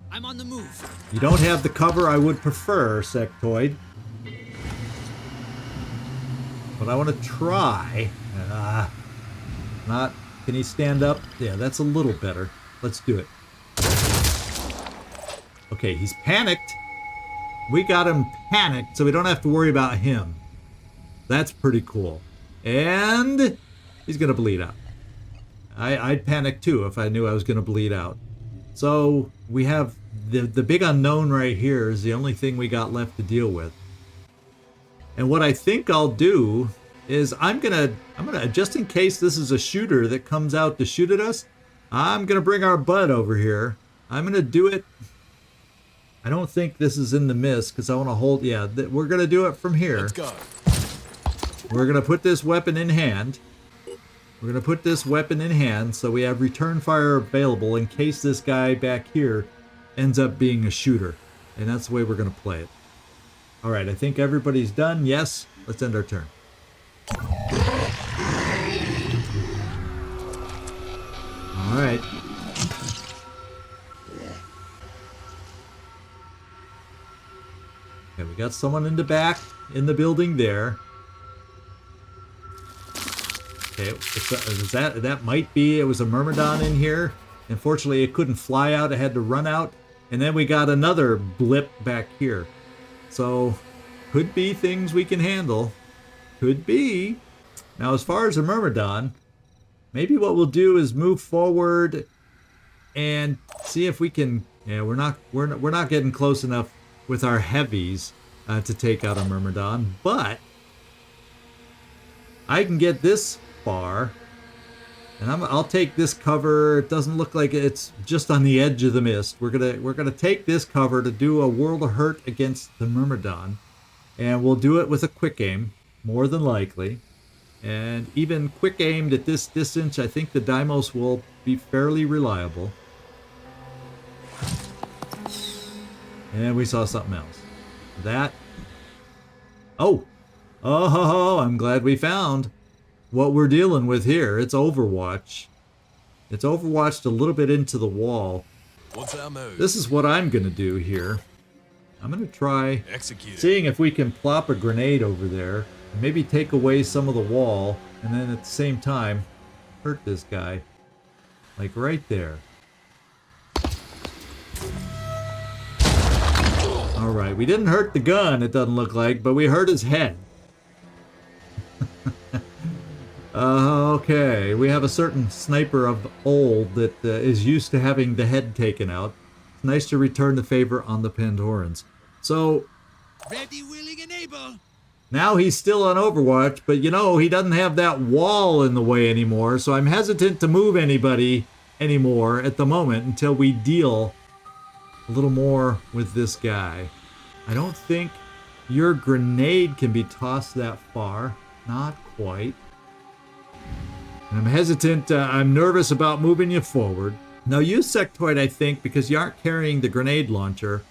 S3: I'm on the move.
S1: You don't have the cover I would prefer, Sectoid. But I want to try. Can he stand up? Yeah, that's a little better. Let's do it. Okay, he's panicked. We got him panicked, so we don't have to worry about him. That's pretty cool. And he's going to bleed out. I'd panic too if I knew I was going to bleed out. So we have the big unknown right here is the only thing we got left to deal with. And what I think I'll do is I'm gonna just in case this is a shooter that comes out to shoot at us, I'm gonna bring our bud over here. I'm gonna do it. I don't think this is in the mist because I want to hold. Yeah, we're gonna do it from here.
S3: Let's go.
S1: We're gonna put this weapon in hand. We're going to put this weapon in hand so we have return fire available in case this guy back here ends up being a shooter. And that's the way we're going to play it. Alright, I think everybody's done. Yes, let's end our turn. Alright. Okay, we got someone in the back in the building there. Okay, that might be, it was a Myrmidon in here. Unfortunately, it couldn't fly out, it had to run out. And then we got another blip back here. So, could be things we can handle. Could be. Now, as far as a Myrmidon, maybe what we'll do is move forward and see if we can... Yeah, we're not getting close enough with our heavies to take out a Myrmidon, but I can get this far, and I'll take this cover. It doesn't look like it's just on the edge of the mist. We're gonna take this cover to do a World of Hurt against the Myrmidon, and we'll do it with a quick aim, more than likely. And even quick aimed at this distance, I think the Deimos will be fairly reliable. And we saw something else. That. Oh, I'm glad we found what we're dealing with here. It's Overwatch. It's Overwatched a little bit into the wall.
S3: What's our move?
S1: This is what I'm going to do here. I'm going to try
S3: Execute.
S1: seeing if we can plop a grenade over there. And maybe take away some of the wall. And then at the same time, hurt this guy. Like right there. Alright, we didn't hurt the gun, it doesn't look like, but we hurt his head. Okay, we have a certain sniper of old that is used to having the head taken out. It's nice to return the favor on the Pandorans. So,
S3: Ready, willing, and able.
S1: now he's still on Overwatch, but you know, he doesn't have that wall in the way anymore, so I'm hesitant to move anybody anymore at the moment until we deal a little more with this guy. I don't think your grenade can be tossed that far. Not quite. And I'm hesitant, I'm nervous about moving you forward. Now you, Sectoid, I think, because you aren't carrying the grenade launcher,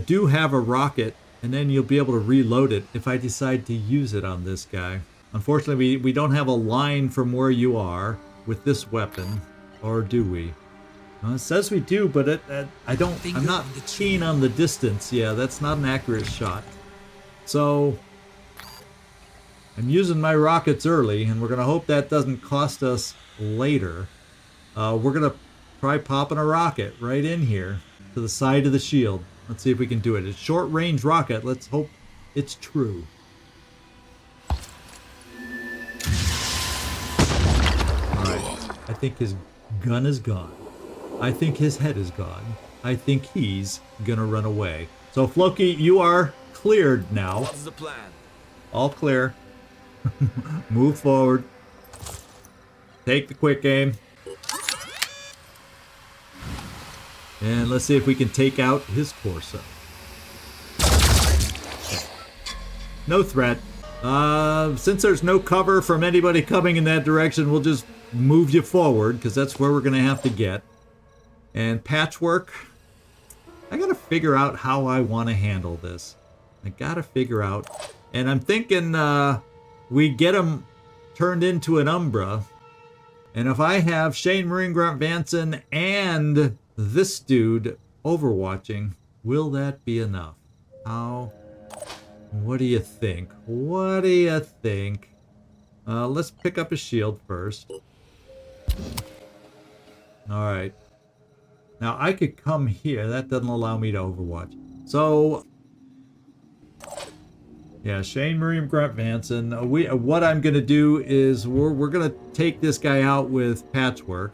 S1: do have a rocket, and then you'll be able to reload it if I decide to use it on this guy. Unfortunately, we don't have a line from where you are with this weapon, or do we? Well, it says we do, but I'm not keen on the distance. Yeah, that's not an accurate shot. So, I'm using my rockets early, and we're going to hope that doesn't cost us later. We're going to try popping a rocket right in here to the side of the shield. Let's see if we can do it. It's short-range rocket. Let's hope it's true. Alright. I think his gun is gone. I think his head is gone. I think he's going to run away. So, Floki, you are cleared now.
S3: What's the plan?
S1: All clear. Move forward. Take the quick aim. And let's see if we can take out his torso. No threat. Since there's no cover from anybody coming in that direction, we'll just move you forward, because that's where we're going to have to get. And Patchwork, I got to figure out how I want to handle this. I got to figure out. And I'm thinking we get him turned into an Umbra. And if I have Shane Marine Grunt Vanson and this dude overwatching, will that be enough? What do you think? What do you think? Let's pick up a shield first. Alright. Now I could come here. That doesn't allow me to overwatch. So, yeah, Shane Marine Grunt Vanson. What I'm going to do is we're going to take this guy out with Patchwork.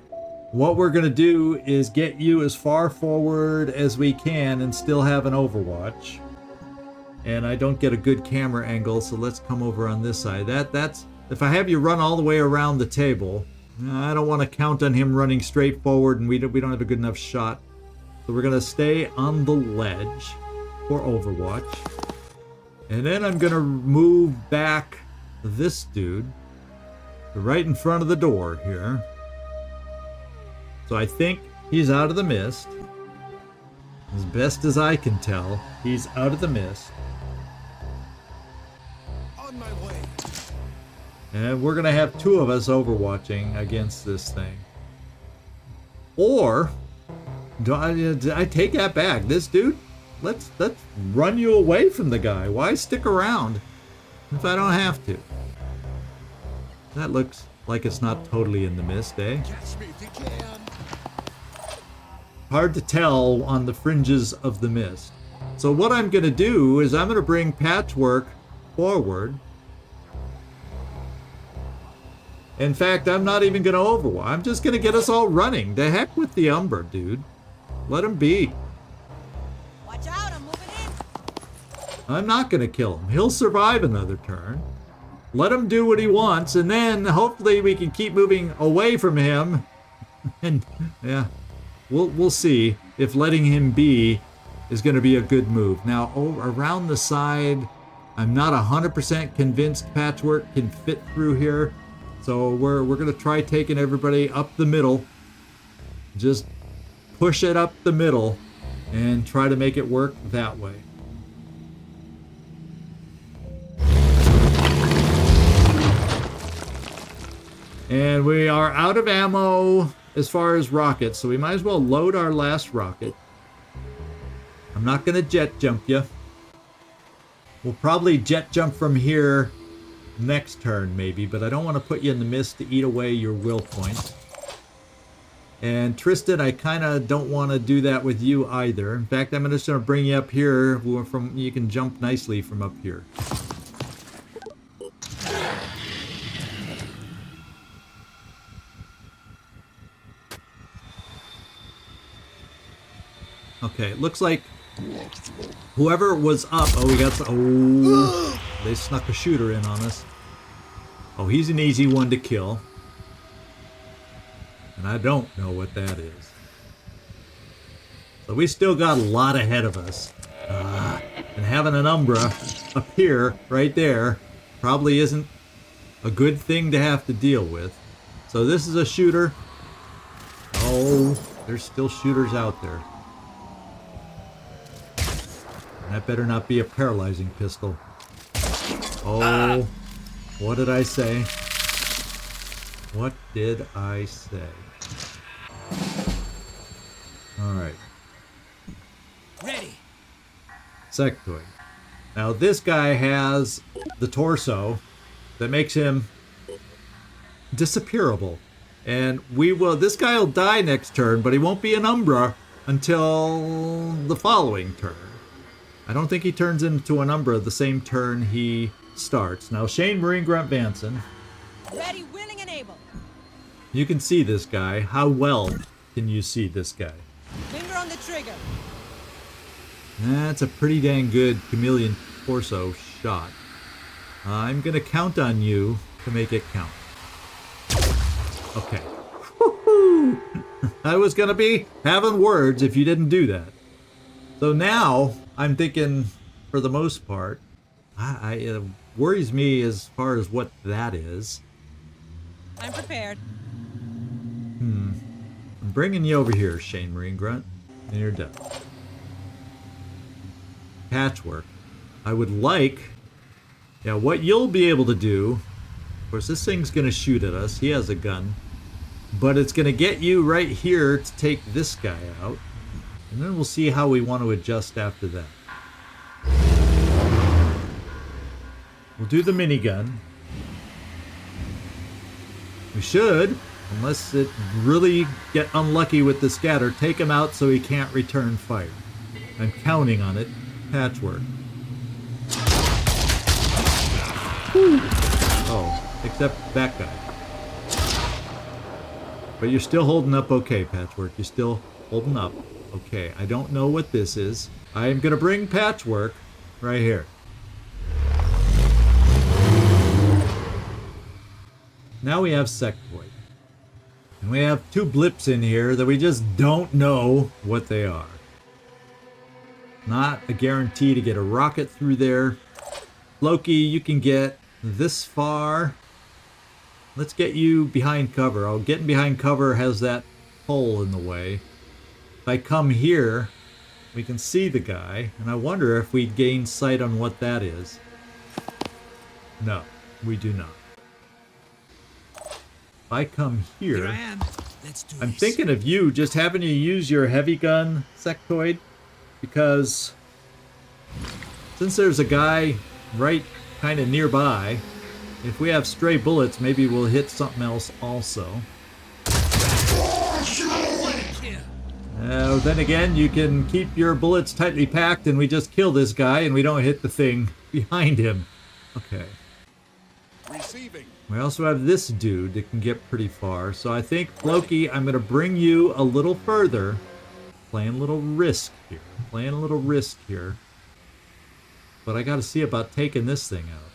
S1: What we're going to do is get you as far forward as we can and still have an overwatch. And I don't get a good camera angle, so let's come over on this side. That's if I have you run all the way around the table, I don't want to count on him running straight forward, and we don't have a good enough shot. So we're going to stay on the ledge for overwatch. And then I'm going to move back this dude right in front of the door here. So I think he's out of the mist. As best as I can tell, he's out of the mist.
S3: On my way.
S1: And we're going to have two of us overwatching against this thing. Or, do I take that back? This dude? Let's run you away from the guy. Why stick around if I don't have to? That looks like it's not totally in the mist, eh?
S3: Catch me if you can.
S1: Hard to tell on the fringes of the mist. So what I'm going to do is I'm going to bring Patchwork forward. In fact, I'm not even going to overwatch. I'm just going to get us all running. The heck with the Umbra, dude. Let him be.
S4: Watch out, I'm moving in.
S1: I'm not going to kill him. He'll survive another turn. Let him do what he wants, and then hopefully we can keep moving away from him. And yeah, we'll see if letting him be is going to be a good move. Now, around the side, I'm not 100% convinced Patchwork can fit through here. So we're going to try taking everybody up the middle. Just push it up the middle and try to make it work that way. And we are out of ammo as far as rockets, so we might as well load our last rocket. I'm not going to jet jump you. We'll probably jet jump from here next turn maybe, but I don't want to put you in the mist to eat away your will points. And Tristan, I kind of don't want to do that with you either. In fact, I'm just going to bring you up here. You can jump nicely from up here. Okay, it looks like whoever was up... Oh, we got... Oh, they snuck a shooter in on us. Oh, he's an easy one to kill. And I don't know what that is. So we still got a lot ahead of us. And having an Umbra appear right there probably isn't a good thing to have to deal with. So this is a shooter. Oh, there's still shooters out there. And that better not be a paralyzing pistol. Oh, what did I say? What did I say? Alright.
S3: Ready.
S1: Sectoid. Now this guy has the torso that makes him disappearable. And this guy will die next turn, but he won't be an Umbra until the following turn. I don't think he turns into an Umbra the same turn he starts. Now Shane Marine Grunt Vanson.
S4: Ready, willing, and able.
S1: You can see this guy. How well can you see this guy?
S4: Finger on the trigger.
S1: That's a pretty dang good chameleon torso shot. I'm gonna count on you to make it count. Okay. Woo-hoo! I was gonna be having words if you didn't do that. So now I'm thinking, for the most part, it worries me as far as what that is.
S4: I'm prepared.
S1: I'm bringing you over here, Shane Marine Grunt, and you're done. Patchwork. I would like, what you'll be able to do, of course this thing's going to shoot at us, he has a gun, but it's going to get you right here to take this guy out, and then we'll see how we want to adjust after that. We'll do the minigun. We should, unless it really get unlucky with the scatter, take him out so he can't return fire. I'm counting on it. Patchwork. Whew. Oh, except that guy. But you're still holding up okay, Patchwork. You're still holding up. Okay, I don't know what this is. I am going to bring Patchwork right here. Now we have Sectoid. And we have two blips in here that we just don't know what they are. Not a guarantee to get a rocket through there. Loki, you can get this far. Let's get you behind cover. Oh, getting behind cover has that hole in the way. If I come here, we can see the guy, and I wonder if we gain sight on what that is. No, we do not. If I come here,
S3: I am. Let's do
S1: I'm
S3: this.
S1: thinking of you just having to use your heavy gun, Sectoid, because since there's a guy right kind of nearby, if we have stray bullets, maybe we'll hit something else also. Then again, you can keep your bullets tightly packed and we just kill this guy and we don't hit the thing behind him. Okay.
S3: Receiving.
S1: We also have this dude that can get pretty far. So I think, Loki, I'm going to bring you a little further. Playing a little risk here. Playing a little risk here. But I got to see about taking this thing out.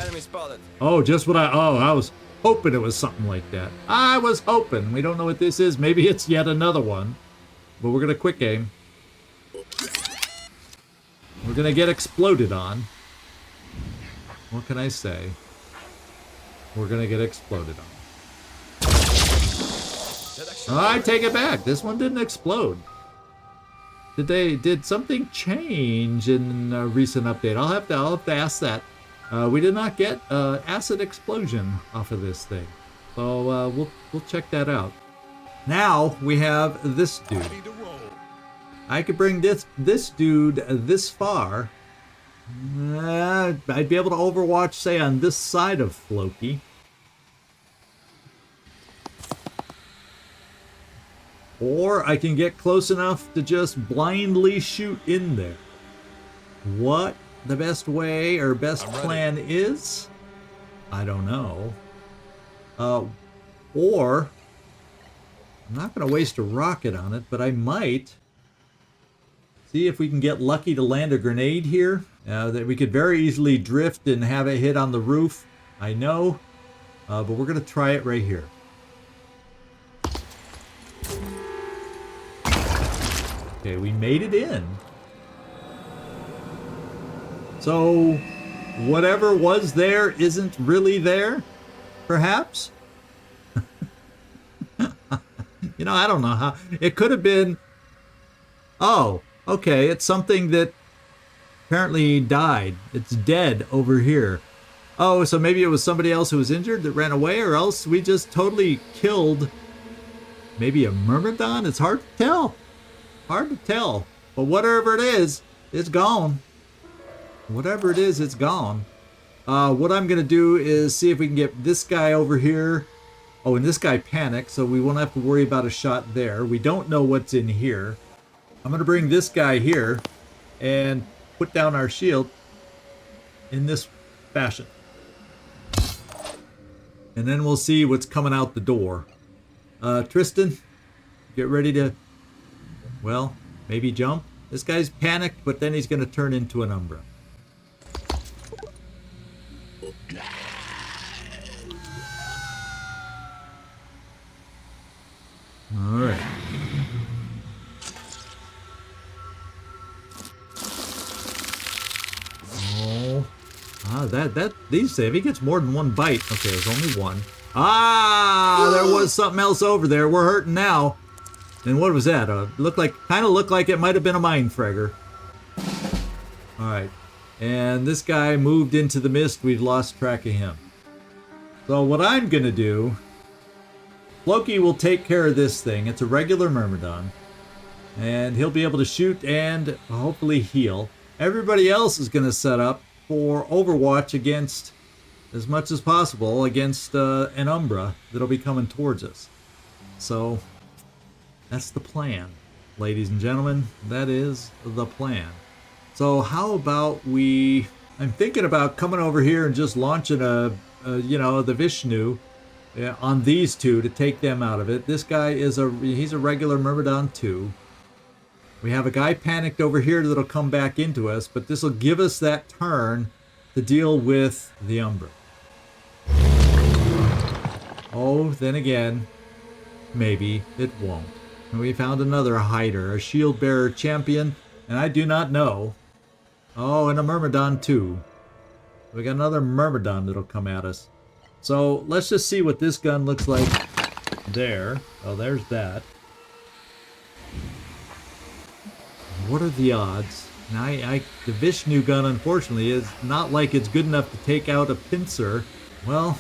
S5: Enemy spotted.
S1: Oh, just what I was hoping it was something like that. I was hoping. We don't know what this is. Maybe it's yet another one. But we're going to quick aim. We're going to get exploded on. What can I say? We're going to get exploded on. I take it back. This one didn't explode. Did something change in a recent update? I'll have to ask that. We did not get acid explosion off of this thing, so we'll check that out. Now we have this dude.
S3: Ready to roll.
S1: I could bring this dude this far. I'd be able to overwatch, say, on this side of Floki. Or I can get close enough to just blindly shoot in there. What the best way or best plan is? I don't know. Or I'm not going to waste a rocket on it, but I might see if we can get lucky to land a grenade here. That we could very easily drift and have it hit on the roof. I know, but we're going to try it right here. Okay, we made it in. So, whatever was there isn't really there, perhaps? You know, I don't know how. It could have been... Oh, okay, it's something that apparently died. It's dead over here. Oh, so maybe it was somebody else who was injured that ran away, or else we just totally killed maybe a Myrmidon? It's hard to tell. Hard to tell. But whatever it is, it's gone. Whatever it is, it's gone. What I'm going to do is see if we can get this guy over here. Oh, and this guy panicked, so we won't have to worry about a shot there. We don't know what's in here. I'm going to bring this guy here and put down our shield in this fashion. And then we'll see what's coming out the door. Tristan, get ready to, well, maybe jump. This guy's panicked, but then he's going to turn into an Umbra. All right. These say if he gets more than one bite. Okay, there's only one. Ah, there was something else over there. We're hurting now. And what was that? Kind of looked like it might have been a mind fragger. All right, and this guy moved into the mist. We've lost track of him. So what I'm gonna do, Loki will take care of this thing. It's a regular Myrmidon, and he'll be able to shoot and hopefully heal. Everybody else is gonna set up for Overwatch against, as much as possible, against an Umbra that'll be coming towards us. So that's the plan, ladies and gentlemen. That is the plan. So how about I'm thinking about coming over here and just launching the Vishnu on these two to take them out of it. This guy he's a regular Myrmidon too. We have a guy panicked over here that'll come back into us, but this will give us that turn to deal with the Umbra. Oh, then again, maybe it won't. And we found another hider, a shield bearer champion, and I do not know. Oh, and a Myrmidon too. We got another Myrmidon that'll come at us. So let's just see what this gun looks like there. Oh, there's that. What are the odds? Now, the Vishnu gun, unfortunately, is not like it's good enough to take out a pincer. Well,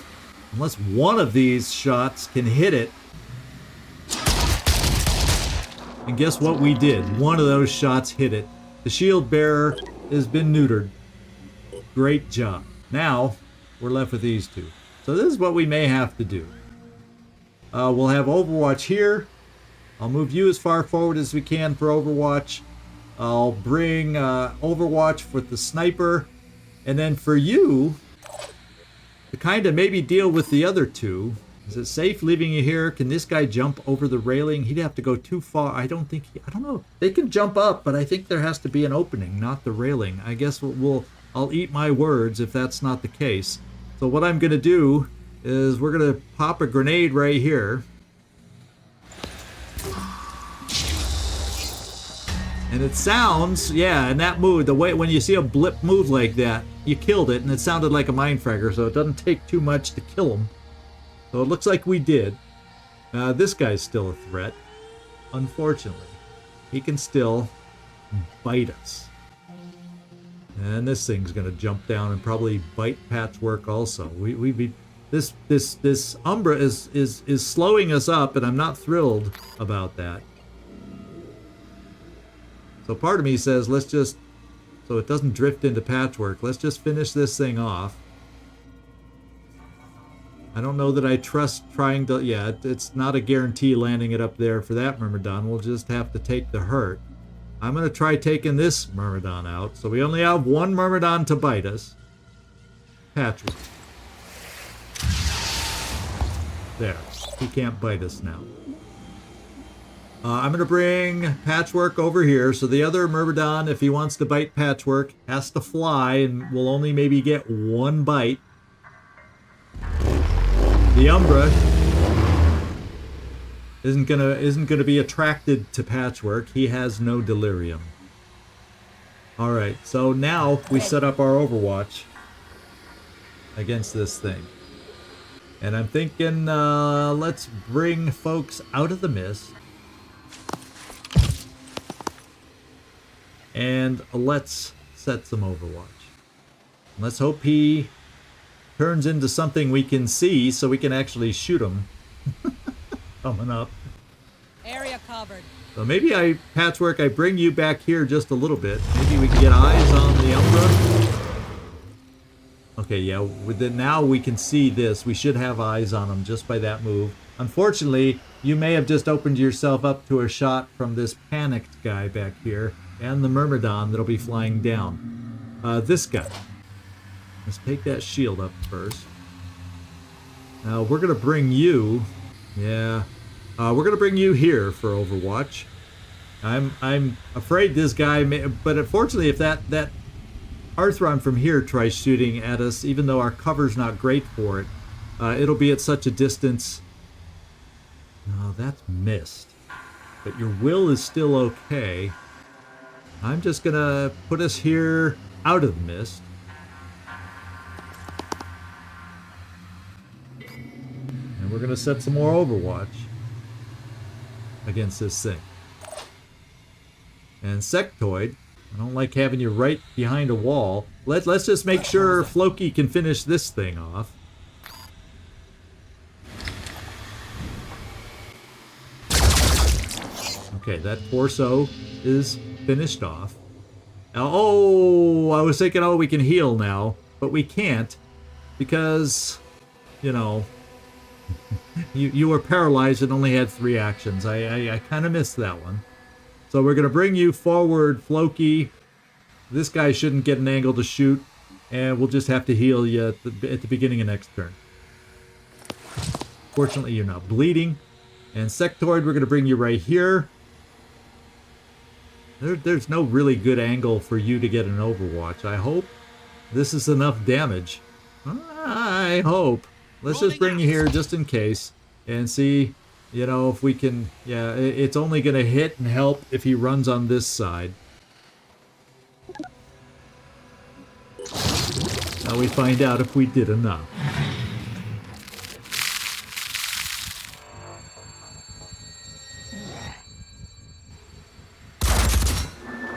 S1: unless one of these shots can hit it. And guess what we did? One of those shots hit it. The shield bearer has been neutered. Great job. Now, we're left with these two. So this is what we may have to do. We'll have Overwatch here. I'll move you as far forward as we can for Overwatch. I'll bring Overwatch with the sniper. And then for you, to kind of maybe deal with the other two. Is it safe leaving you here? Can this guy jump over the railing? He'd have to go too far. I don't know. They can jump up, but I think there has to be an opening, not the railing. I guess I'll eat my words if that's not the case. So what I'm going to do is we're going to pop a grenade right here. And it sounds, yeah, in that mood, the way when you see a blip move like that, you killed it, and it sounded like a mindfragger, so it doesn't take too much to kill him. So it looks like we did. This guy's still a threat, unfortunately. He can still bite us. And this thing's gonna jump down and probably bite Patchwork also. This Umbra is slowing us up, and I'm not thrilled about that. So part of me says, let's just, so it doesn't drift into Patchwork, let's just finish this thing off. I don't know that I trust trying to, yeah, it's not a guarantee landing it up there for that Myrmidon. We'll just have to take the hurt. I'm going to try taking this Myrmidon out. So we only have one Myrmidon to bite us. Patchwork. There. He can't bite us now. I'm going to bring Patchwork over here. So the other Myrmidon, if he wants to bite Patchwork, has to fly and will only maybe get one bite. The Umbra isn't gonna be attracted to Patchwork. He has no delirium. All right, so now we set up our Overwatch against this thing. And I'm thinking, let's bring folks out of the mist. And let's set some Overwatch. Let's hope he turns into something we can see so we can actually shoot him. Coming up.
S4: Area covered.
S1: So maybe Patchwork, I bring you back here just a little bit. Maybe we can get eyes on the Umbra. Okay, yeah, now we can see this. We should have eyes on him just by that move. Unfortunately, you may have just opened yourself up to a shot from this panicked guy back here and the Myrmidon that'll be flying down. This guy. Let's take that shield up first. Now, we're going to bring you... Yeah. We're going to bring you here for Overwatch. I'm afraid this guy may... But unfortunately, if that Arthron from here tries shooting at us, even though our cover's not great for it, it'll be at such a distance... Oh, that's missed. But your will is still okay. I'm just going to put us here out of the mist. We're going to set some more Overwatch against this thing. And Sectoid, I don't like having you right behind a wall. Let's just make sure Floki can finish this thing off. Okay, that torso is finished off. Oh, I was thinking, oh, we can heal now. But we can't because, you know... You were paralyzed and only had 3 actions. I kind of missed that one. So we're going to bring you forward, Floki. This guy shouldn't get an angle to shoot. And we'll just have to heal you at the beginning of next turn. Fortunately, you're not bleeding. And Sectoid, we're going to bring you right here. There's no really good angle for you to get an Overwatch. I hope this is enough damage. I hope. Let's just bring you here just in case and see, you know, if we can... Yeah, it's only going to hit and help if he runs on this side. Now we find out if we did enough.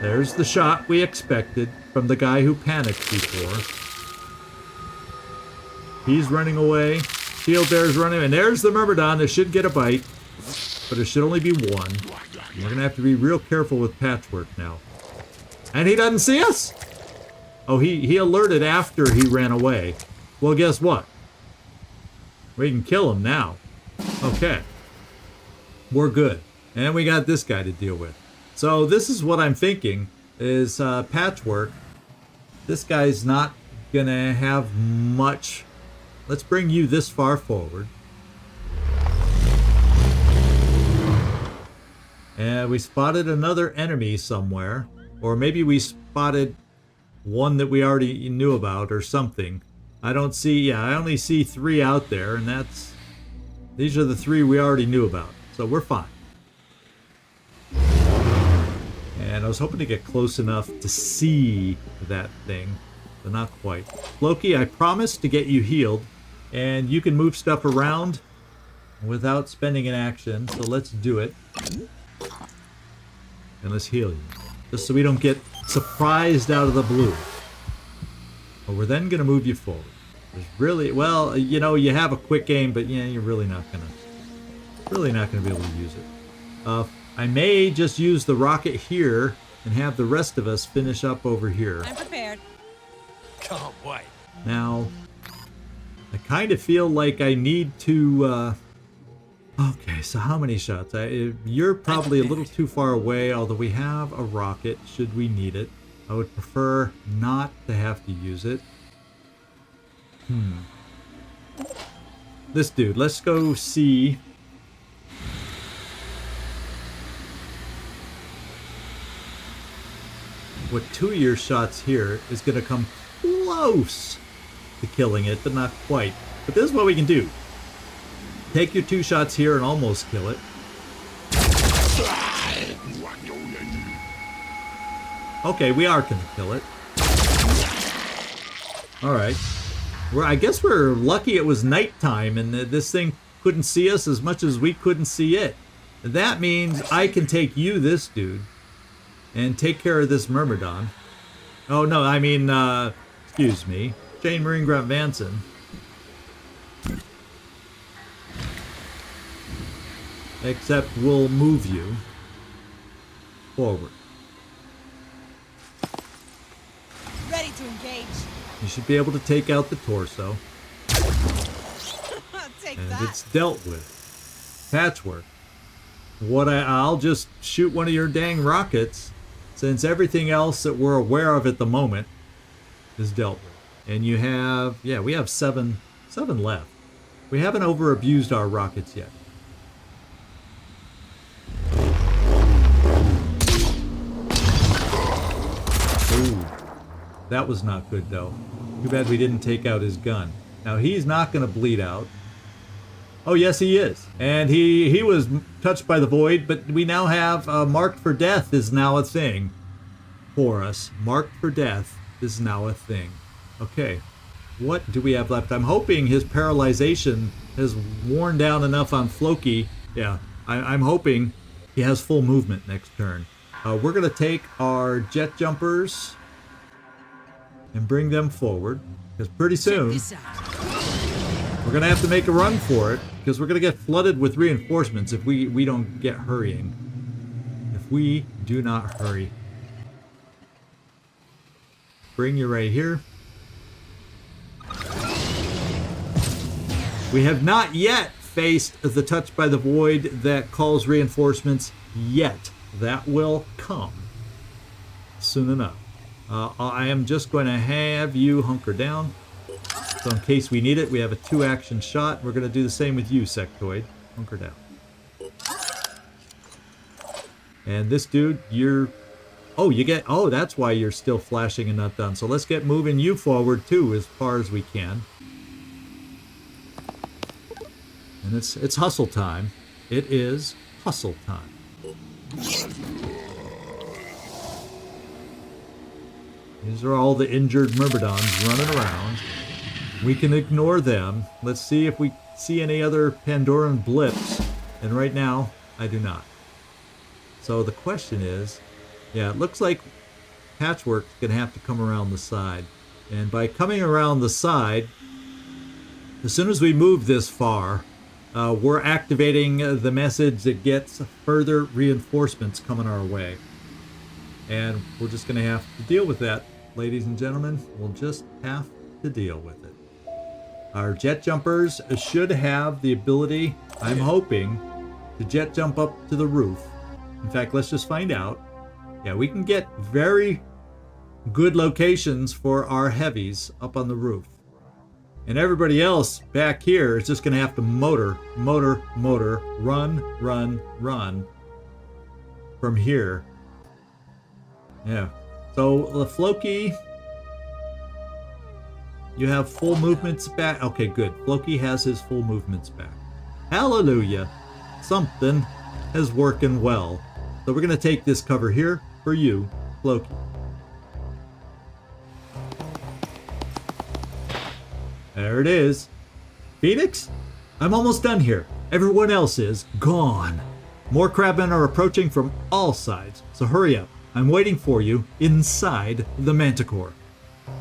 S1: There's the shot we expected from the guy who panicked before. He's running away. Shield Bear's running, and there's the Myrmidon that should get a bite, but it should only be one. We're going to have to be real careful with Patchwork now. And he doesn't see us? Oh, he alerted after he ran away. Well, guess what? We can kill him now. Okay. We're good. And we got this guy to deal with. So this is what I'm thinking, is Patchwork. This guy's not going to have much... Let's bring you this far forward. And we spotted another enemy somewhere. Or maybe we spotted one that we already knew about or something. I don't see... Yeah, I only see 3 out there. And that's... These are the 3 we already knew about. So we're fine. And I was hoping to get close enough to see that thing. But not quite. Loki, I promise to get you healed. And you can move stuff around without spending an action. So let's do it. And let's heal you. Just so we don't get surprised out of the blue. But we're then going to move you forward. There's really... Well, you know, you have a quick aim, but yeah, you're really not going to be able to use it. I may just use the rocket here and have the rest of us finish up over here.
S4: I'm prepared.
S3: Can't wait.
S1: Now... I kind of feel like I need to, Okay, so how many shots? You're probably a little too far away, although we have a rocket, should we need it. I would prefer not to have to use it. This dude, let's go see what 2 of your shots here is going to come close to killing it, but not quite. But this is what we can do. Take your 2 shots here and almost kill it. Okay, we are going to kill it. Alright. I guess we're lucky it was nighttime and this thing couldn't see us as much as we couldn't see it. That means I can take you, this dude, and take care of this Myrmidon. Oh, no, I mean, excuse me. Jane Marine Grant Vanson. Except we'll move you forward.
S4: Ready to engage.
S1: You should be able to take out the torso.
S4: Take
S1: And
S4: that.
S1: it's dealt with. Patchwork. I'll just shoot one of your dang rockets, since everything else that we're aware of at the moment is dealt with. And you have, yeah, we have seven left. We haven't over-abused our rockets yet. Ooh, that was not good though. Too bad we didn't take out his gun. Now he's not going to bleed out. Oh yes, he is. And he was touched by the void, but we now have marked for death is now a thing for us. Marked for death is now a thing. Okay, what do we have left? I'm hoping his paralyzation has worn down enough on Floki. Yeah, I'm hoping he has full movement next turn. We're going to take our jet jumpers and bring them forward, because pretty soon we're going to have to make a run for it, because we're going to get flooded with reinforcements if we don't get hurrying. If we do not hurry. Bring you right here. We have not yet faced the touch by the void that calls reinforcements yet. That will come soon enough. I am just going to have you hunker down. So in case we need it, we have a 2-action shot. We're going to do the same with you, Sectoid. Hunker down. And this dude, you're... Oh, oh, that's why you're still flashing and not done. So let's get moving you forward, too, as far as we can. And it's hustle time. It is hustle time. These are all the injured Myrmidons running around. We can ignore them. Let's see if we see any other Pandoran blips. And right now, I do not. So the question is, yeah, it looks like Patchwork's going to have to come around the side. And by coming around the side, as soon as we move this far, we're activating the message that gets further reinforcements coming our way. And we're just going to have to deal with that, ladies and gentlemen. We'll just have to deal with it. Our jet jumpers should have the ability, I'm hoping, to jet jump up to the roof. In fact, let's just find out. Yeah, we can get very good locations for our heavies up on the roof. And everybody else back here is just going to have to motor, run from here. Yeah. So, Floki, you have full movements back. Okay, good. Floki has his full movements back. Hallelujah. Something is working well. So we're going to take this cover here for you, Floki. There it is. Phoenix, I'm almost done here. Everyone else is gone. More crabmen are approaching from all sides, so hurry up. I'm waiting for you inside the Manticore.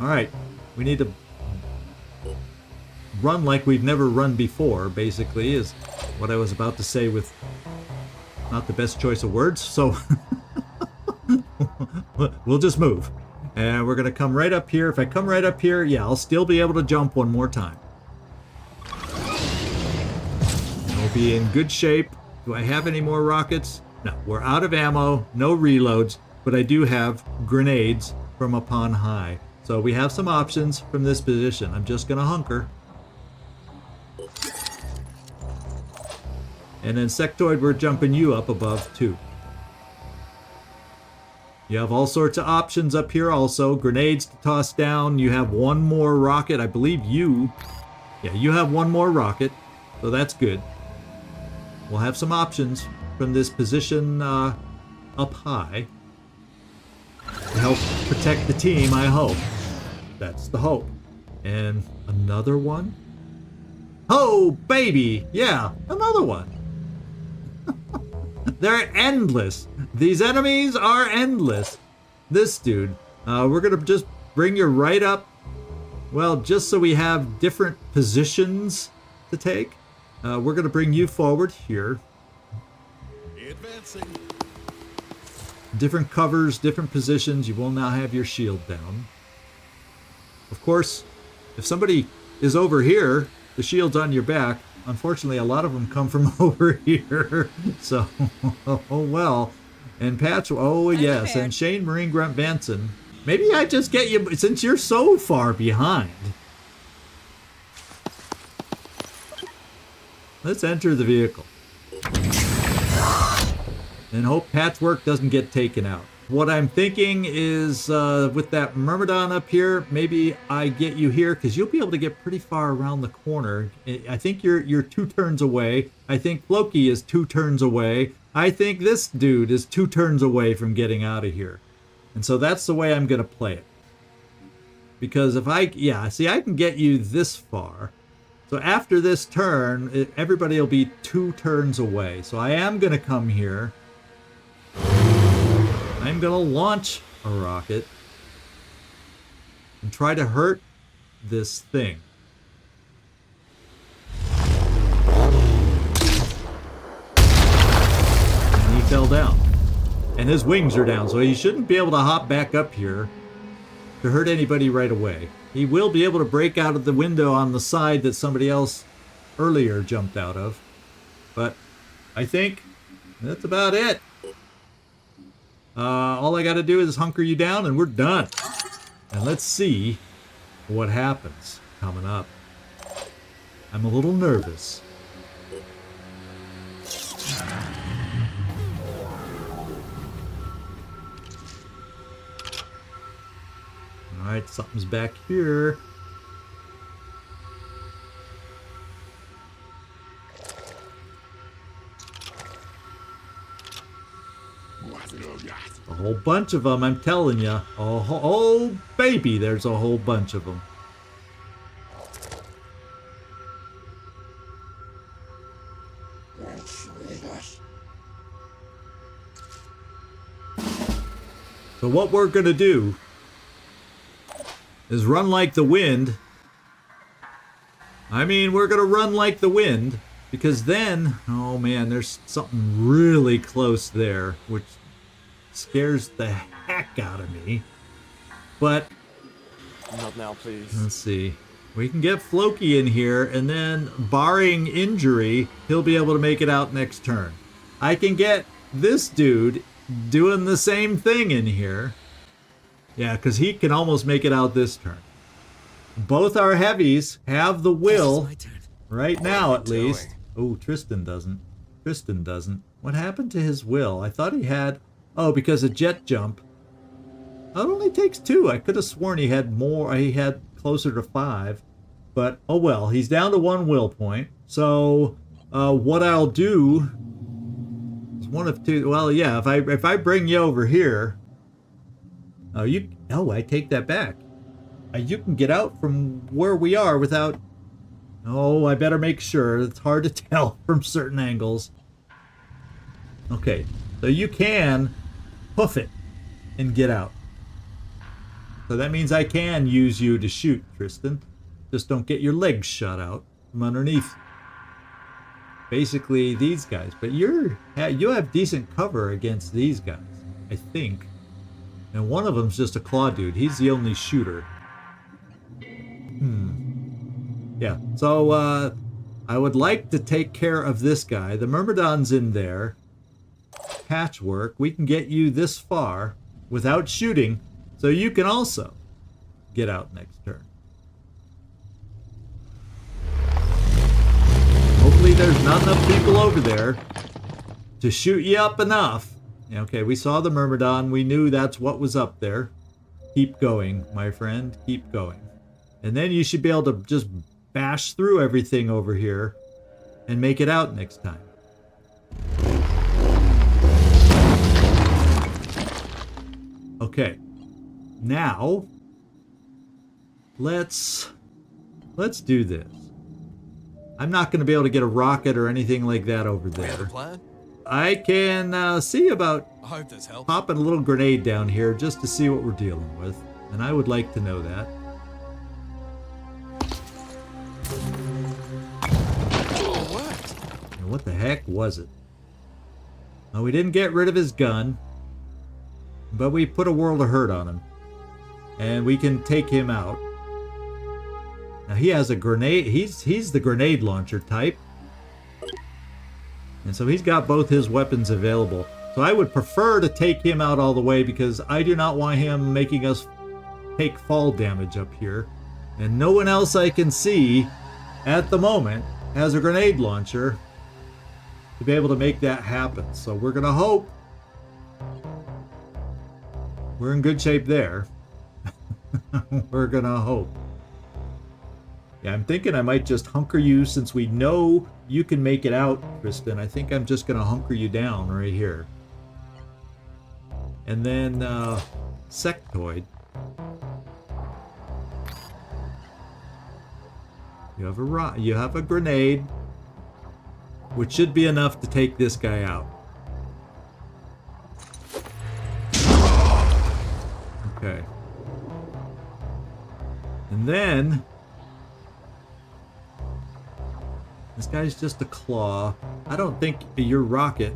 S1: Alright, we need to run like we've never run before, basically, is what I was about to say with not the best choice of words, so we'll just move. And we're going to come right up here. If I come right up here, yeah, I'll still be able to jump one more time. We'll be in good shape. Do I have any more rockets? No, we're out of ammo, no reloads, but I do have grenades from up on high. So we have some options from this position. I'm just going to hunker. And then Sectoid, we're jumping you up above too. You have all sorts of options up here also. Grenades to toss down. You have one more rocket. I believe you... Yeah, you have one more rocket. So that's good. We'll have some options from this position up high. To help protect the team, I hope. That's the hope. And another one? Oh, baby! Yeah, another one. They're endless. These enemies are endless. This dude, we're gonna just bring you right up. Well, just so we have different positions to take, we're gonna bring you forward here.
S3: Advancing.
S1: Different covers, different positions. You will now have your shield down. Of course, if somebody is over here, the shield's on your back. Unfortunately, a lot of them come from over here. So, oh well. And Patch, oh yes, and Shane Marine Grunt Benson. Maybe I just get you, since you're so far behind. Let's enter the vehicle. And hope Patchwork doesn't get taken out. What I'm thinking is with that Myrmidon up here, maybe I get you here because you'll be able to get pretty far around the corner. I think you're 2 turns away. I think Floki is 2 turns away. I think this dude is 2 turns away from getting out of here. And so that's the way I'm going to play it. Because if I can get you this far. So after this turn, everybody will be 2 turns away. So I am going to come here. I'm gonna launch a rocket and try to hurt this thing. And he fell down. And his wings are down, so he shouldn't be able to hop back up here to hurt anybody right away. He will be able to break out of the window on the side that somebody else earlier jumped out of. But I think that's about it. All I got to do is hunker you down and we're done. And let's see what happens coming up. I'm a little nervous. Alright, something's back here. A whole bunch of them, I'm telling you. Oh, baby, there's a whole bunch of them. So what we're going to do is run like the wind. I mean, we're going to run like the wind because then, oh man, there's something really close there, which scares the heck out of me. But
S5: not now, please.
S1: Let's see. We can get Floki in here, and then, barring injury, he'll be able to make it out next turn. I can get this dude doing the same thing in here. Yeah, because he can almost make it out this turn. Both our heavies have the will, right now at least. Oh, Tristan doesn't. Tristan doesn't. What happened to his will? I thought he had... Oh, because of jet jump. It only takes 2. I could have sworn he had more. He had closer to 5. But, oh well. He's down to 1 will point. So, what I'll do is one of 2. Well, yeah, if I bring you over here. Oh, I take that back. You can get out from where we are without... Oh, I better make sure. It's hard to tell from certain angles. Okay, so you can hoof it and get out. So that means I can use you to shoot, Tristan. Just don't get your legs shot out from underneath. Basically, these guys. But you have decent cover against these guys, I think. And one of them's just a claw dude. He's the only shooter. Yeah, so I would like to take care of this guy. The Myrmidon's in there. Patchwork. We can get you this far without shooting, so you can also get out next turn. Hopefully there's not enough people over there to shoot you up enough Okay, we saw the Myrmidon. We knew that's what was up there. Keep going, my friend. Keep going. And then you should be able to just bash through everything over here and make it out next time. Okay. Now, let's do this. I'm not going to be able to get a rocket or anything like that over
S3: We have a
S1: there.
S3: plan?
S1: I can see about
S3: I hope this helps.
S1: popping a little grenade down here just to see what we're dealing with. And I would like to know that.
S3: Oh, it worked.
S1: And what the heck was it? Well, we didn't get rid of his gun, but we put a world of hurt on him. And we can take him out. Now he has a grenade. He's the grenade launcher type. And so he's got both his weapons available. So I would prefer to take him out all the way because I do not want him making us take fall damage up here. And no one else I can see at the moment has a grenade launcher to be able to make that happen. So we're going to hope we're in good shape there. We're going to hope. Yeah, I'm thinking I might just hunker you since we know you can make it out, Tristan. I think I'm just going to hunker you down right here. And then, Sectoid. You have a grenade, which should be enough to take this guy out. Okay. And then this guy's just a claw. I don't think your rocket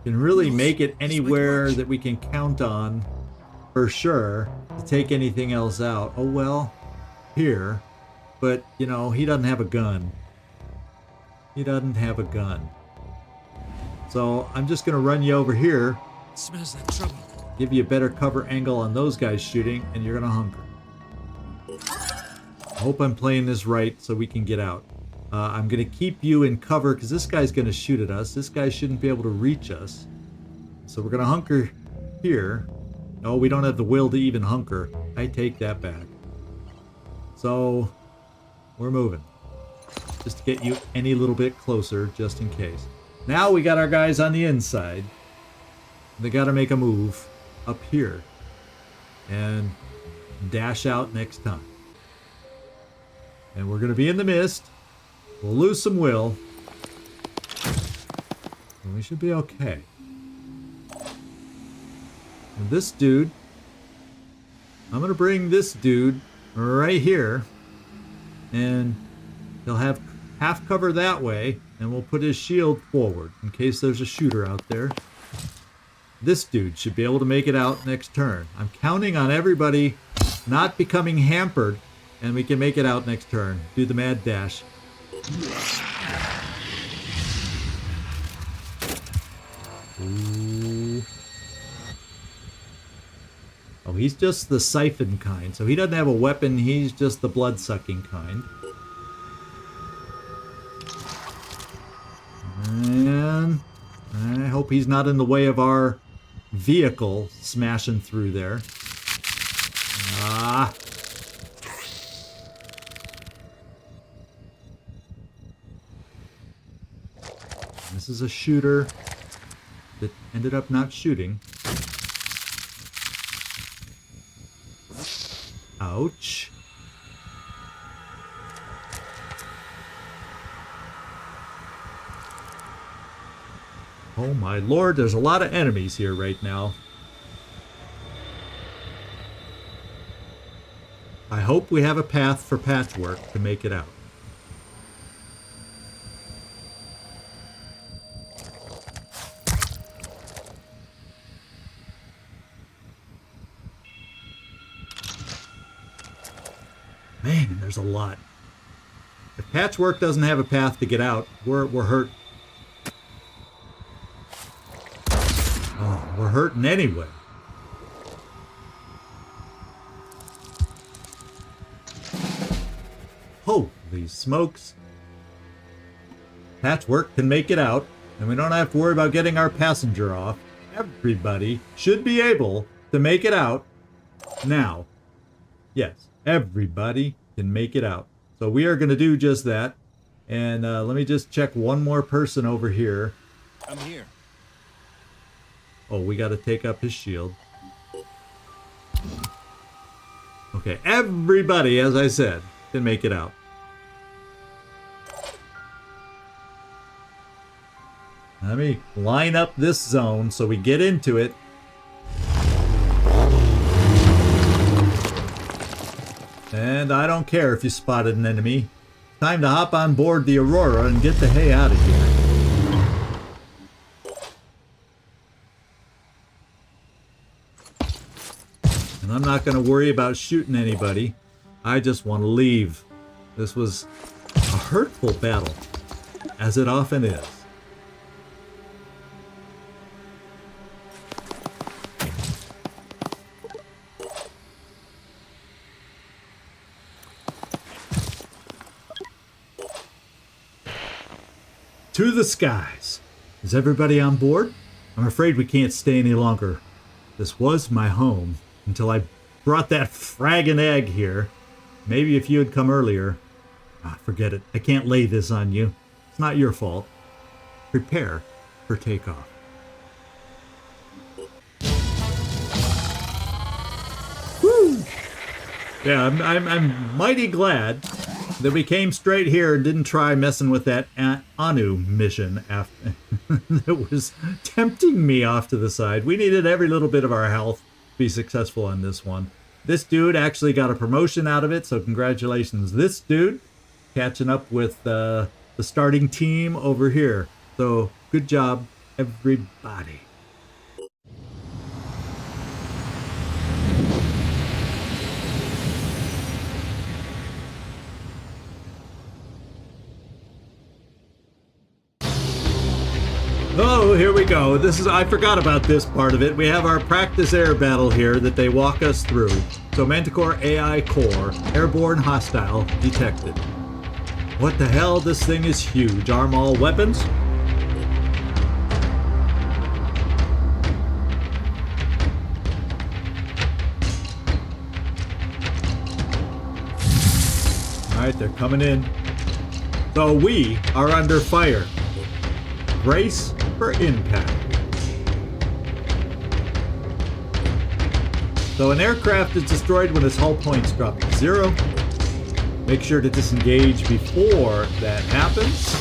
S1: can really make it anywhere that we can count on for sure to take anything else out. Oh well, here. But, you know, he doesn't have a gun. He doesn't have a gun. So I'm just going to run you over here.
S3: Smells like trouble.
S1: Give you a better cover angle on those guys shooting, and you're going to hunker. I hope I'm playing this right so we can get out. I'm going to keep you in cover because this guy's going to shoot at us. This guy shouldn't be able to reach us. So we're going to hunker here. Oh, we don't have the will to even hunker. I take that back. So we're moving. Just to get you any little bit closer, just in case. Now we got our guys on the inside. They got to make a move up here and dash out next time. And we're going to be in the mist. We'll lose some will. And we should be okay. And this dude, I'm going to bring this dude right here. And he'll have half cover that way. And we'll put his shield forward in case there's a shooter out there. This dude should be able to make it out next turn. I'm counting on everybody not becoming hampered. And we can make it out next turn. Do the mad dash. Ooh. Oh, he's just the siphon kind. So he doesn't have a weapon. He's just the blood-sucking kind. And I hope he's not in the way of our vehicle smashing through there. Ah. This is a shooter that ended up not shooting. Ouch. Oh my lord, there's a lot of enemies here right now. I hope we have a path for Patchwork to make it out. Man, there's a lot. If Patchwork doesn't have a path to get out, we're hurt. Oh, we're hurting anyway. Holy smokes. Patchwork can make it out. And we don't have to worry about getting our passenger off. Everybody should be able to make it out now. Yes, everybody can make it out. So we are going to do just that. And let me just check one more person over here.
S3: I'm here.
S1: Oh, we got to take up his shield. Okay, everybody, as I said, can make it out. Let me line up this zone so we get into it. And I don't care if you spotted an enemy. Time to hop on board the Aurora and get the hay out of here. And I'm not going to worry about shooting anybody. I just want to leave. This was a hurtful battle, as it often is. To the skies. Is everybody on board? I'm afraid we can't stay any longer. This was my home until I brought that fragging egg here. Maybe if you had come earlier. Forget it. I can't lay this on you. It's not your fault. Prepare for takeoff. Woo! Yeah, I'm mighty glad that we came straight here and didn't try messing with that Anu mission after that was tempting me off to the side. We needed every little bit of our health to be successful on this one. This dude actually got a promotion out of it, so congratulations. This dude catching up with the starting team over here. So good job, everybody. Oh, here we go. I forgot about this part of it. We have our practice air battle here that they walk us through. So Manticore AI core, airborne hostile detected. What the hell? This thing is huge. Arm all weapons? Alright, they're coming in. So we are under fire. Brace for impact. So an aircraft is destroyed when its hull points drop to 0. Make sure to disengage before that happens.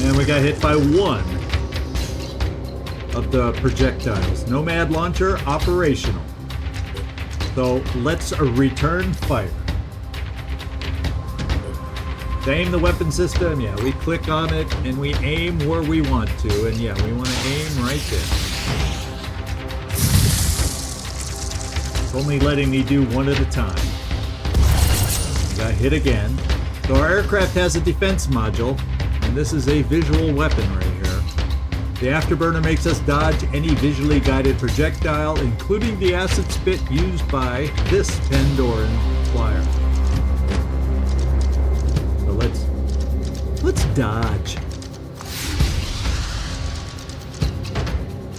S1: And we got hit by one of the projectiles. Nomad launcher operational. So let's return fire. To aim the weapon system, yeah, we click on it and we aim where we want to, and yeah, we want to aim right there. It's only letting me do one at a time. Got hit again. So our aircraft has a defense module, and this is a visual weapon right here. The afterburner makes us dodge any visually guided projectile, including the acid spit used by this Pandoran flyer. Let's dodge.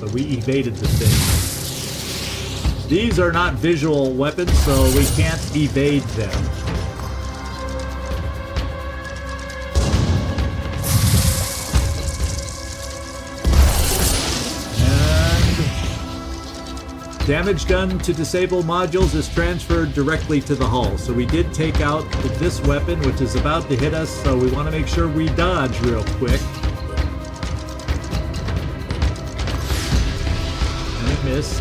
S1: But we evaded the thing. These are not visual weapons, so we can't evade them. Damage done to disable modules is transferred directly to the hull. So we did take out this weapon, which is about to hit us, so we want to make sure we dodge real quick. And I missed.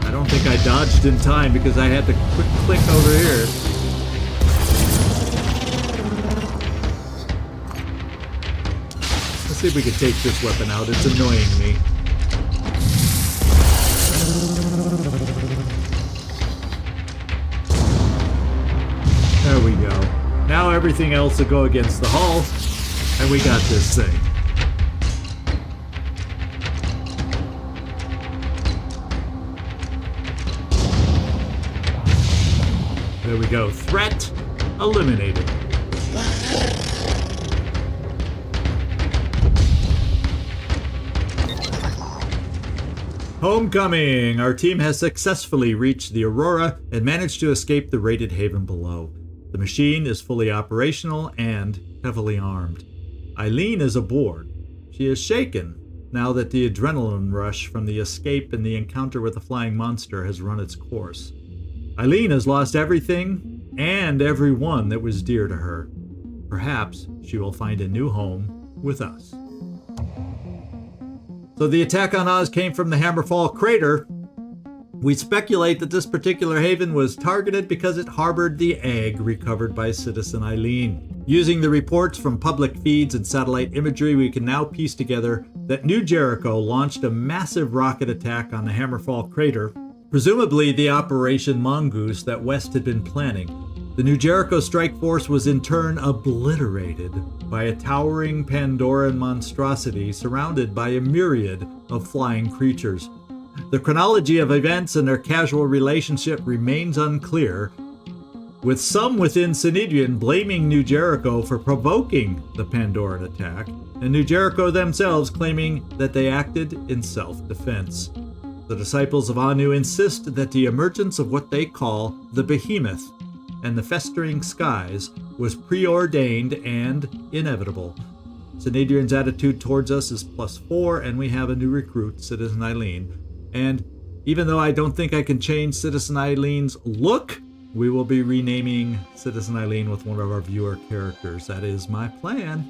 S1: I don't think I dodged in time because I had to quick click over here. Let's see if we can take this weapon out. It's annoying me. There we go. Now everything else will go against the hull, and we got this thing. There we go. Threat eliminated. Homecoming! Our team has successfully reached the Aurora and managed to escape the raided haven below. The machine is fully operational and heavily armed. Eileen is aboard. She is shaken now that the adrenaline rush from the escape and the encounter with the flying monster has run its course. Eileen has lost everything and everyone that was dear to her. Perhaps she will find a new home with us. So the attack on Oz came from the Hammerfall crater. We speculate that this particular haven was targeted because it harbored the egg recovered by Citizen Eileen. Using the reports from public feeds and satellite imagery, we can now piece together that New Jericho launched a massive rocket attack on the Hammerfall crater, presumably the Operation Mongoose that West had been planning. The New Jericho strike force was in turn obliterated by a towering Pandoran monstrosity surrounded by a myriad of flying creatures. The chronology of events and their casual relationship remains unclear, with some within Synedrian blaming New Jericho for provoking the Pandoran attack, and New Jericho themselves claiming that they acted in self-defense. The disciples of Anu insist that the emergence of what they call the Behemoth and the festering skies was preordained and inevitable. Synedrian's attitude towards us is +4, and we have a new recruit, Citizen Eileen. And even though I don't think I can change Citizen Eileen's look, we will be renaming Citizen Eileen with one of our viewer characters. That is my plan.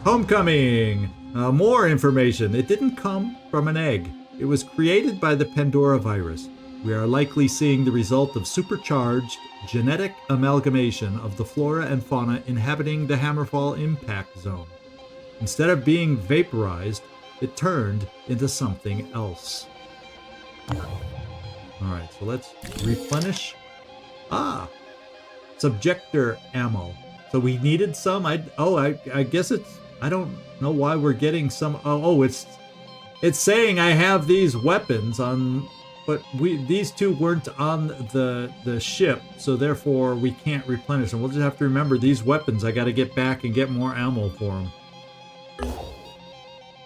S1: Homecoming! More information. It didn't come from an egg. It was created by the Pandora virus. We are likely seeing the result of supercharged genetic amalgamation of the flora and fauna inhabiting the Hammerfall impact zone. Instead of being vaporized, it turned into something else. Alright, so let's replenish. Subjector ammo. So we needed some. I guess it's, I don't know why we're getting some. It's saying I have these weapons on, but these two weren't on the ship, so therefore we can't replenish them. We'll just have to remember these weapons. I got to get back and get more ammo for them.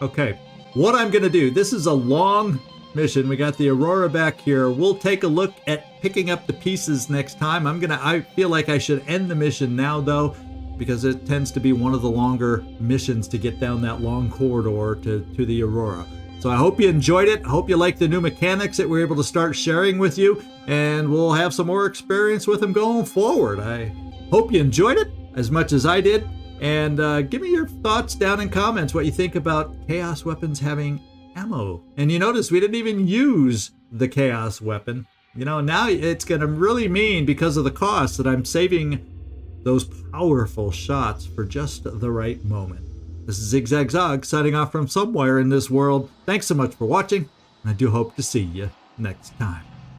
S1: Okay, what I'm gonna do, this is a long mission. We got the Aurora back here. We'll take a look at picking up the pieces next time. I feel like I should end the mission now though, because it tends to be one of the longer missions to get down that long corridor to the Aurora. So I hope you enjoyed it. I hope you like the new mechanics that we're able to start sharing with you, and we'll have some more experience with them going forward. I hope you enjoyed it as much as I did. And give me your thoughts down in comments, what you think about Chaos weapons having ammo. And you notice we didn't even use the Chaos weapon. You know, now it's going to really mean, because of the cost, that I'm saving those powerful shots for just the right moment. This is ZigZagZog signing off from somewhere in this world. Thanks so much for watching, and I do hope to see you next time.